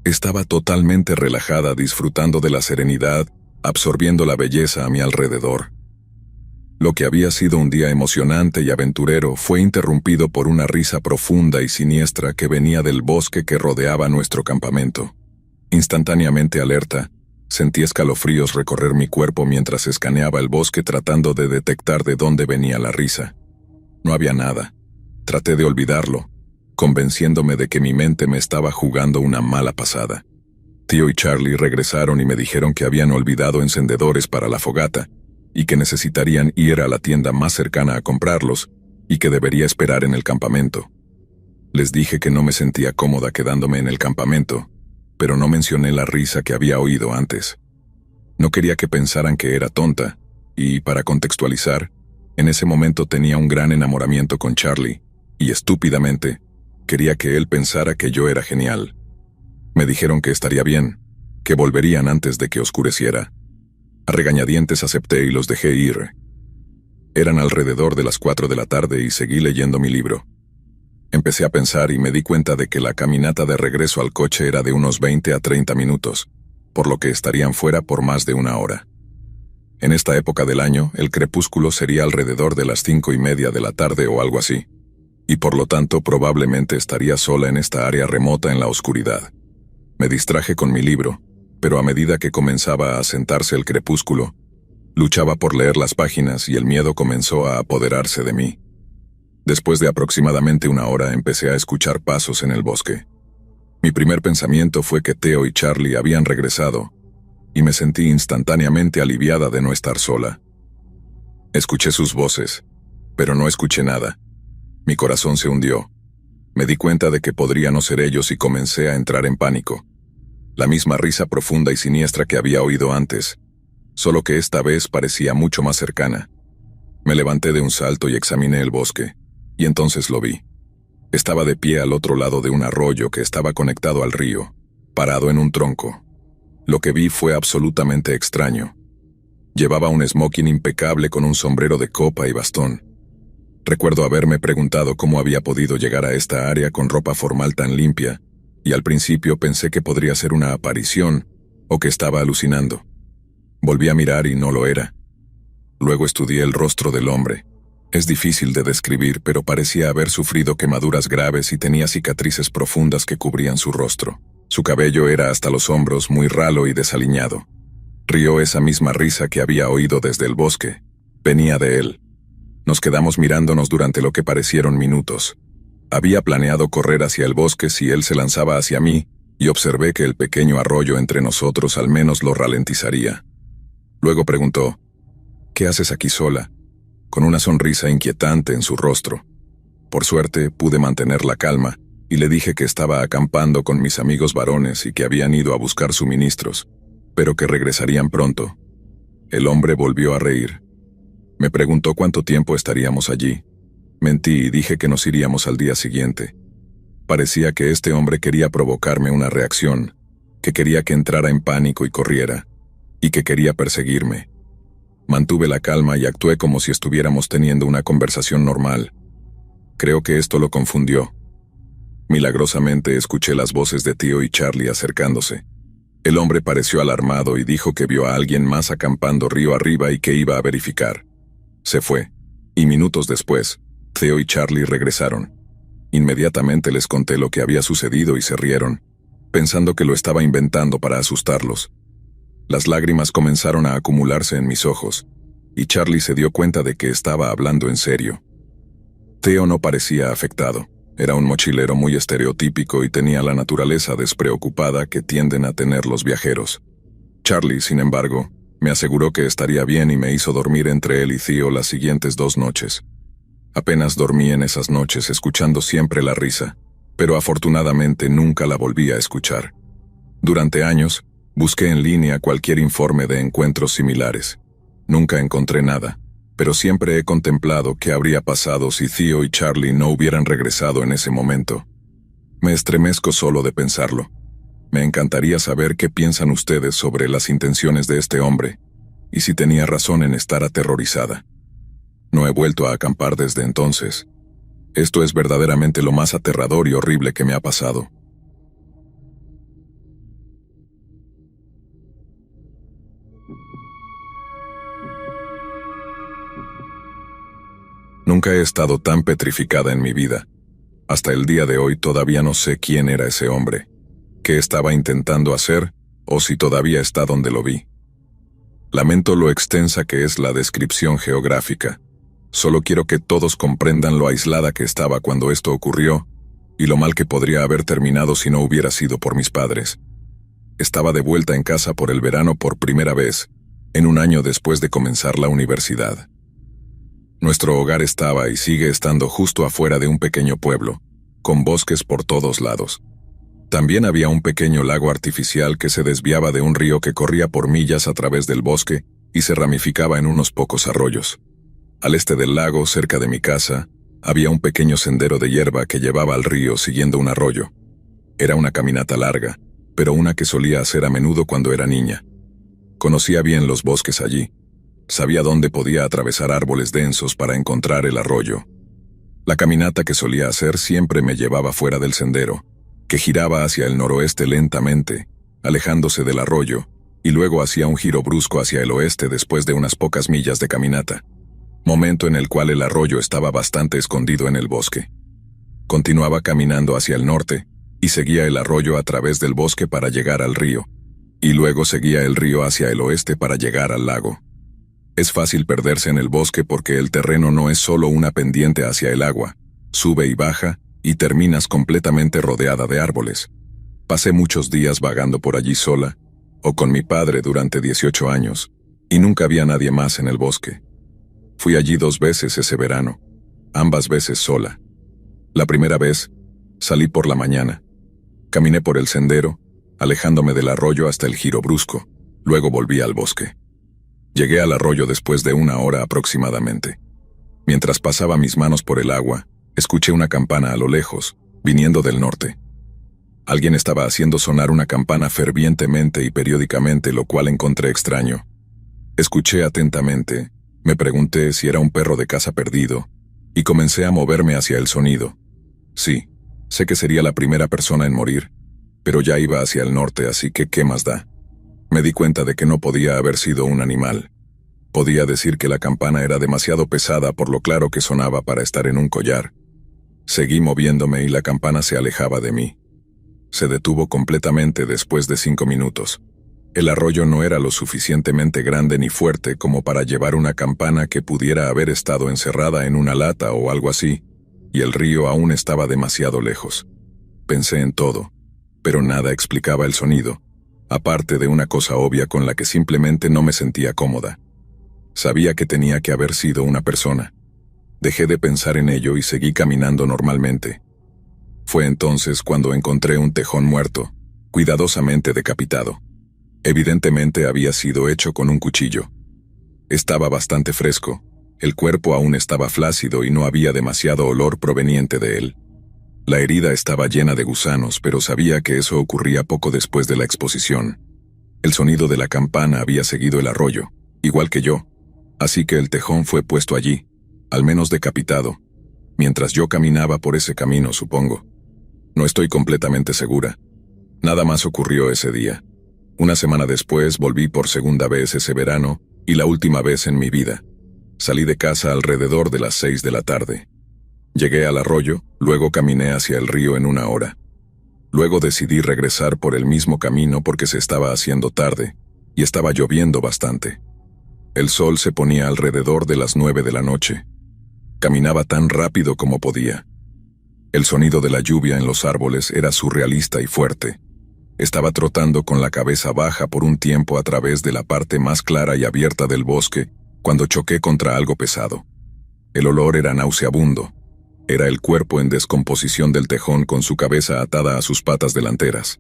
Estaba totalmente relajada, disfrutando de la serenidad, absorbiendo la belleza a mi alrededor. Lo que había sido un día emocionante y aventurero fue interrumpido por una risa profunda y siniestra que venía del bosque que rodeaba nuestro campamento. Instantáneamente alerta, sentí escalofríos recorrer mi cuerpo mientras escaneaba el bosque tratando de detectar de dónde venía la risa. No había nada. Traté de olvidarlo, convenciéndome de que mi mente me estaba jugando una mala pasada. Tío y Charlie regresaron y me dijeron que habían olvidado encendedores para la fogata y que necesitarían ir a la tienda más cercana a comprarlos y que debería esperar en el campamento. Les dije que no me sentía cómoda quedándome en el campamento, pero no mencioné la risa que había oído antes. No quería que pensaran que era tonta, y, para contextualizar, en ese momento tenía un gran enamoramiento con Charlie, y estúpidamente, quería que él pensara que yo era genial. Me dijeron que estaría bien, que volverían antes de que oscureciera. A regañadientes acepté y los dejé ir. Eran alrededor de las 4 de la tarde y seguí leyendo mi libro. Empecé a pensar y me di cuenta de que la caminata de regreso al coche era de unos 20 a 30 minutos, por lo que estarían fuera por más de una hora. En esta época del año, el crepúsculo sería alrededor de las 5:30 de la tarde o algo así, y por lo tanto probablemente estaría sola en esta área remota en la oscuridad. Me distraje con mi libro, pero a medida que comenzaba a asentarse el crepúsculo, luchaba por leer las páginas y el miedo comenzó a apoderarse de mí. Después de aproximadamente una hora empecé a escuchar pasos en el bosque. Mi primer pensamiento fue que Theo y Charlie habían regresado, y me sentí instantáneamente aliviada de no estar sola. Escuché sus voces, pero no escuché nada. Mi corazón se hundió. Me di cuenta de que podría no ser ellos y comencé a entrar en pánico. La misma risa profunda y siniestra que había oído antes, solo que esta vez parecía mucho más cercana. Me levanté de un salto y examiné el bosque, y entonces lo vi. Estaba de pie al otro lado de un arroyo que estaba conectado al río, parado en un tronco. Lo que vi fue absolutamente extraño. Llevaba un smoking impecable con un sombrero de copa y bastón. Recuerdo haberme preguntado cómo había podido llegar a esta área con ropa formal tan limpia, y al principio pensé que podría ser una aparición o que estaba alucinando. Volví a mirar y no lo era. Luego estudié el rostro del hombre. Es difícil de describir, pero parecía haber sufrido quemaduras graves y tenía cicatrices profundas que cubrían su rostro. Su cabello era hasta los hombros muy ralo y desaliñado. Rió esa misma risa que había oído desde el bosque. Venía de él. Nos quedamos mirándonos durante lo que parecieron minutos. Había planeado correr hacia el bosque si él se lanzaba hacia mí, y observé que el pequeño arroyo entre nosotros al menos lo ralentizaría. Luego preguntó, «¿Qué haces aquí sola?», con una sonrisa inquietante en su rostro. Por suerte, pude mantener la calma, y le dije que estaba acampando con mis amigos varones y que habían ido a buscar suministros, pero que regresarían pronto. El hombre volvió a reír. Me preguntó cuánto tiempo estaríamos allí. Mentí y dije que nos iríamos al día siguiente. Parecía que este hombre quería provocarme una reacción, que quería que entrara en pánico y corriera, y que quería perseguirme. Mantuve la calma y actué como si estuviéramos teniendo una conversación normal. Creo que esto lo confundió. Milagrosamente escuché las voces de Tío y Charlie acercándose. El hombre pareció alarmado y dijo que vio a alguien más acampando río arriba y que iba a verificar. Se fue, y minutos después, Theo y Charlie regresaron. Inmediatamente les conté lo que había sucedido y se rieron, pensando que lo estaba inventando para asustarlos. Las lágrimas comenzaron a acumularse en mis ojos, y Charlie se dio cuenta de que estaba hablando en serio. Theo no parecía afectado. Era un mochilero muy estereotípico y tenía la naturaleza despreocupada que tienden a tener los viajeros. Charlie, sin embargo, me aseguró que estaría bien y me hizo dormir entre él y Theo las siguientes 2 noches. Apenas dormí en esas noches escuchando siempre la risa, pero afortunadamente nunca la volví a escuchar. Durante años, busqué en línea cualquier informe de encuentros similares. Nunca encontré nada, pero siempre he contemplado qué habría pasado si Theo y Charlie no hubieran regresado en ese momento. Me estremezco solo de pensarlo. Me encantaría saber qué piensan ustedes sobre las intenciones de este hombre, y si tenía razón en estar aterrorizada. No he vuelto a acampar desde entonces. Esto es verdaderamente lo más aterrador y horrible que me ha pasado. Nunca he estado tan petrificada en mi vida. Hasta el día de hoy todavía no sé quién era ese hombre, qué estaba intentando hacer, o si todavía está donde lo vi. Lamento lo extensa que es la descripción geográfica. Solo quiero que todos comprendan lo aislada que estaba cuando esto ocurrió, y lo mal que podría haber terminado si no hubiera sido por mis padres. Estaba de vuelta en casa por el verano por primera vez, en un año después de comenzar la universidad. Nuestro hogar estaba y sigue estando justo afuera de un pequeño pueblo, con bosques por todos lados. También había un pequeño lago artificial que se desviaba de un río que corría por millas a través del bosque y se ramificaba en unos pocos arroyos. Al este del lago, cerca de mi casa, había un pequeño sendero de hierba que llevaba al río siguiendo un arroyo. Era una caminata larga, pero una que solía hacer a menudo cuando era niña. Conocía bien los bosques allí. Sabía dónde podía atravesar árboles densos para encontrar el arroyo. La caminata que solía hacer siempre me llevaba fuera del sendero, que giraba hacia el noroeste lentamente, alejándose del arroyo, y luego hacía un giro brusco hacia el oeste después de unas pocas millas de caminata, momento en el cual el arroyo estaba bastante escondido en el bosque. Continuaba caminando hacia el norte, y seguía el arroyo a través del bosque para llegar al río, y luego seguía el río hacia el oeste para llegar al lago. Es fácil perderse en el bosque porque el terreno no es solo una pendiente hacia el agua, sube y baja, y terminas completamente rodeada de árboles. Pasé muchos días vagando por allí sola, o con mi padre durante 18 años, y nunca había nadie más en el bosque. Fui allí 2 veces ese verano, ambas veces sola. La primera vez, salí por la mañana. Caminé por el sendero, alejándome del arroyo hasta el giro brusco, luego volví al bosque. Llegué al arroyo después de 1 hora aproximadamente. Mientras pasaba mis manos por el agua, escuché una campana a lo lejos, viniendo del norte. Alguien estaba haciendo sonar una campana fervientemente y periódicamente, lo cual encontré extraño. Escuché atentamente, me pregunté si era un perro de casa perdido, y comencé a moverme hacia el sonido. Sí, sé que sería la primera persona en morir, pero ya iba hacia el norte, así que ¿qué más da? Me di cuenta de que no podía haber sido un animal. Podía decir que la campana era demasiado pesada por lo claro que sonaba para estar en un collar. Seguí moviéndome y la campana se alejaba de mí. Se detuvo completamente después de 5 minutos. El arroyo no era lo suficientemente grande ni fuerte como para llevar una campana que pudiera haber estado encerrada en una lata o algo así, y el río aún estaba demasiado lejos. Pensé en todo, pero nada explicaba el sonido, aparte de una cosa obvia con la que simplemente no me sentía cómoda. Sabía que tenía que haber sido una persona. Dejé de pensar en ello y seguí caminando normalmente. Fue entonces cuando encontré un tejón muerto, cuidadosamente decapitado. Evidentemente había sido hecho con un cuchillo. Estaba bastante fresco, el cuerpo aún estaba flácido y no había demasiado olor proveniente de él. La herida estaba llena de gusanos, pero sabía que eso ocurría poco después de la exposición. El sonido de la campana había seguido el arroyo, igual que yo, así que el tejón fue puesto allí, al menos decapitado, mientras yo caminaba por ese camino, supongo. No estoy completamente segura. Nada más ocurrió ese día. 1 semana después volví por segunda vez ese verano, y la última vez en mi vida. Salí de casa alrededor de las 6 de la tarde. Llegué al arroyo, luego caminé hacia el río en 1 hora. Luego decidí regresar por el mismo camino porque se estaba haciendo tarde, y estaba lloviendo bastante. El sol se ponía alrededor de las 9 de la noche. Caminaba tan rápido como podía. El sonido de la lluvia en los árboles era surrealista y fuerte. Estaba trotando con la cabeza baja por un tiempo a través de la parte más clara y abierta del bosque, cuando choqué contra algo pesado. El olor era nauseabundo. Era el cuerpo en descomposición del tejón con su cabeza atada a sus patas delanteras.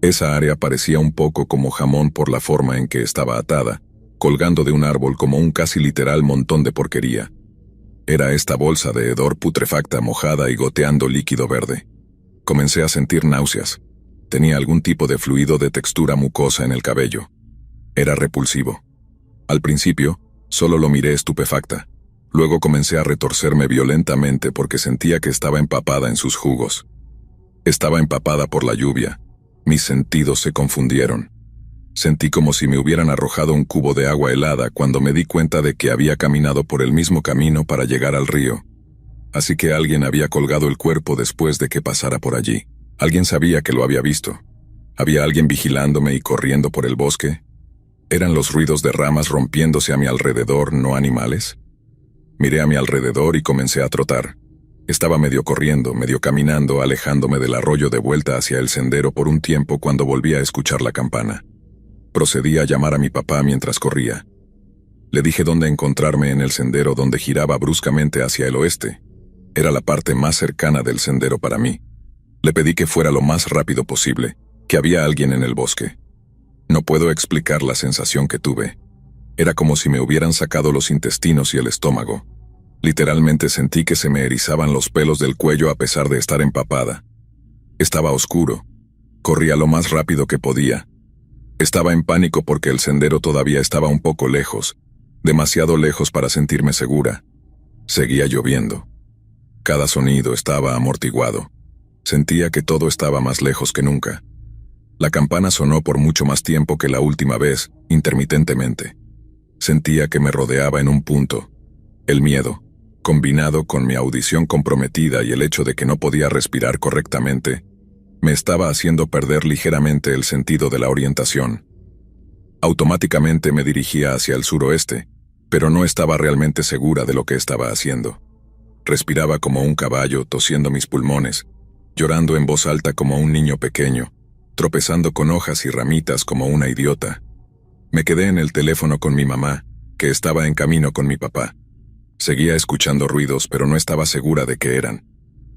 Esa área parecía un poco como jamón por la forma en que estaba atada, colgando de un árbol como un casi literal montón de porquería. Era esta bolsa de hedor putrefacta mojada y goteando líquido verde. Comencé a sentir náuseas. Tenía algún tipo de fluido de textura mucosa en el cabello. Era repulsivo. Al principio, solo lo miré estupefacta. Luego comencé a retorcerme violentamente porque sentía que estaba empapada en sus jugos. Estaba empapada por la lluvia. Mis sentidos se confundieron. Sentí como si me hubieran arrojado un cubo de agua helada cuando me di cuenta de que había caminado por el mismo camino para llegar al río, Así que alguien había colgado el cuerpo después de que pasara por allí. Alguien sabía que lo había visto. ¿Había alguien vigilándome y corriendo por el bosque? ¿Eran los ruidos de ramas rompiéndose a mi alrededor, no animales? Miré a mi alrededor y comencé a trotar. Estaba medio corriendo, medio caminando, alejándome del arroyo de vuelta hacia el sendero por un tiempo cuando volví a escuchar la campana. Procedí a llamar a mi papá mientras corría. Le dije dónde encontrarme en el sendero donde giraba bruscamente hacia el oeste. Era la parte más cercana del sendero para mí. Le pedí que fuera lo más rápido posible, que había alguien en el bosque. No puedo explicar la sensación que tuve. Era como si me hubieran sacado los intestinos y el estómago. Literalmente sentí que se me erizaban los pelos del cuello a pesar de estar empapada. Estaba oscuro. Corría lo más rápido que podía. Estaba en pánico porque el sendero todavía estaba un poco lejos, demasiado lejos para sentirme segura. Seguía lloviendo. Cada sonido estaba amortiguado. Sentía que todo estaba más lejos que nunca. La campana sonó por mucho más tiempo que la última vez, intermitentemente. Sentía que me rodeaba en un punto. El miedo, combinado con mi audición comprometida y el hecho de que no podía respirar correctamente, me estaba haciendo perder ligeramente el sentido de la orientación. Automáticamente me dirigía hacia el suroeste, pero no estaba realmente segura de lo que estaba haciendo. Respiraba como un caballo, tosiendo mis pulmones, llorando en voz alta como un niño pequeño, tropezando con hojas y ramitas como una idiota. Me quedé en el teléfono con mi mamá, que estaba en camino con mi papá. Seguía escuchando ruidos, pero no estaba segura de qué eran.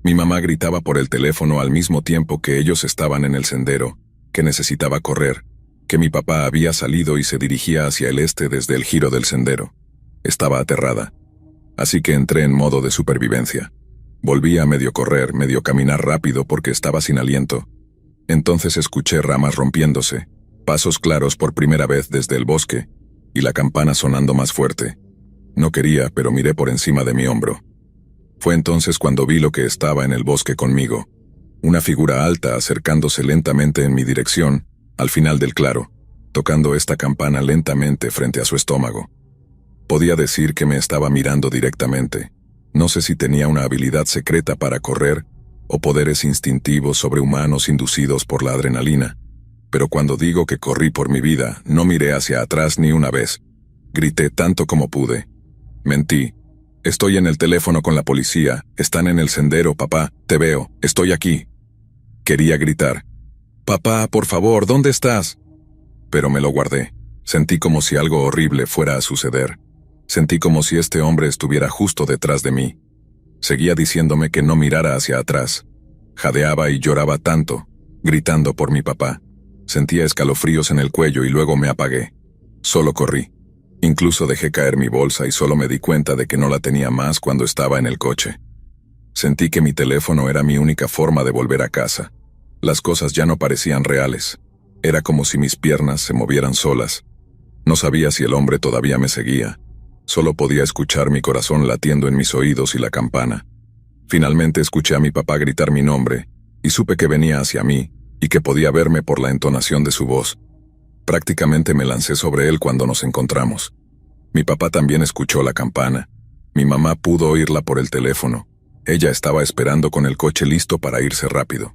Mi mamá gritaba por el teléfono al mismo tiempo que ellos estaban en el sendero, que necesitaba correr, que mi papá había salido y se dirigía hacia el este desde el giro del sendero. Estaba aterrada. Así que entré en modo de supervivencia. Volví a medio correr, medio caminar rápido porque estaba sin aliento. Entonces escuché ramas rompiéndose, pasos claros por primera vez desde el bosque, y la campana sonando más fuerte. No quería, pero miré por encima de mi hombro. Fue entonces cuando vi lo que estaba en el bosque conmigo. Una figura alta acercándose lentamente en mi dirección, al final del claro, tocando esta campana lentamente frente a su estómago. Podía decir que me estaba mirando directamente. No sé si tenía una habilidad secreta para correr o poderes instintivos sobrehumanos inducidos por la adrenalina, pero cuando digo que corrí por mi vida, no miré hacia atrás ni una vez. Grité tanto como pude. Mentí. Estoy en el teléfono con la policía, están en el sendero, papá, te veo, estoy aquí. Quería gritar. Papá, por favor, ¿dónde estás? Pero me lo guardé. Sentí como si algo horrible fuera a suceder. Sentí como si este hombre estuviera justo detrás de mí. Seguía diciéndome que no mirara hacia atrás. Jadeaba y lloraba tanto, gritando por mi papá. Sentía escalofríos en el cuello y luego me apagué. Solo corrí. Incluso dejé caer mi bolsa y solo me di cuenta de que no la tenía más cuando estaba en el coche. Sentí que mi teléfono era mi única forma de volver a casa. Las cosas ya no parecían reales. Era como si mis piernas se movieran solas. No sabía si el hombre todavía me seguía. Solo podía escuchar mi corazón latiendo en mis oídos y la campana. Finalmente escuché a mi papá gritar mi nombre, y supe que venía hacia mí, y que podía verme por la entonación de su voz. Prácticamente me lancé sobre él cuando nos encontramos. Mi papá también escuchó la campana. Mi mamá pudo oírla por el teléfono. Ella estaba esperando con el coche listo para irse rápido.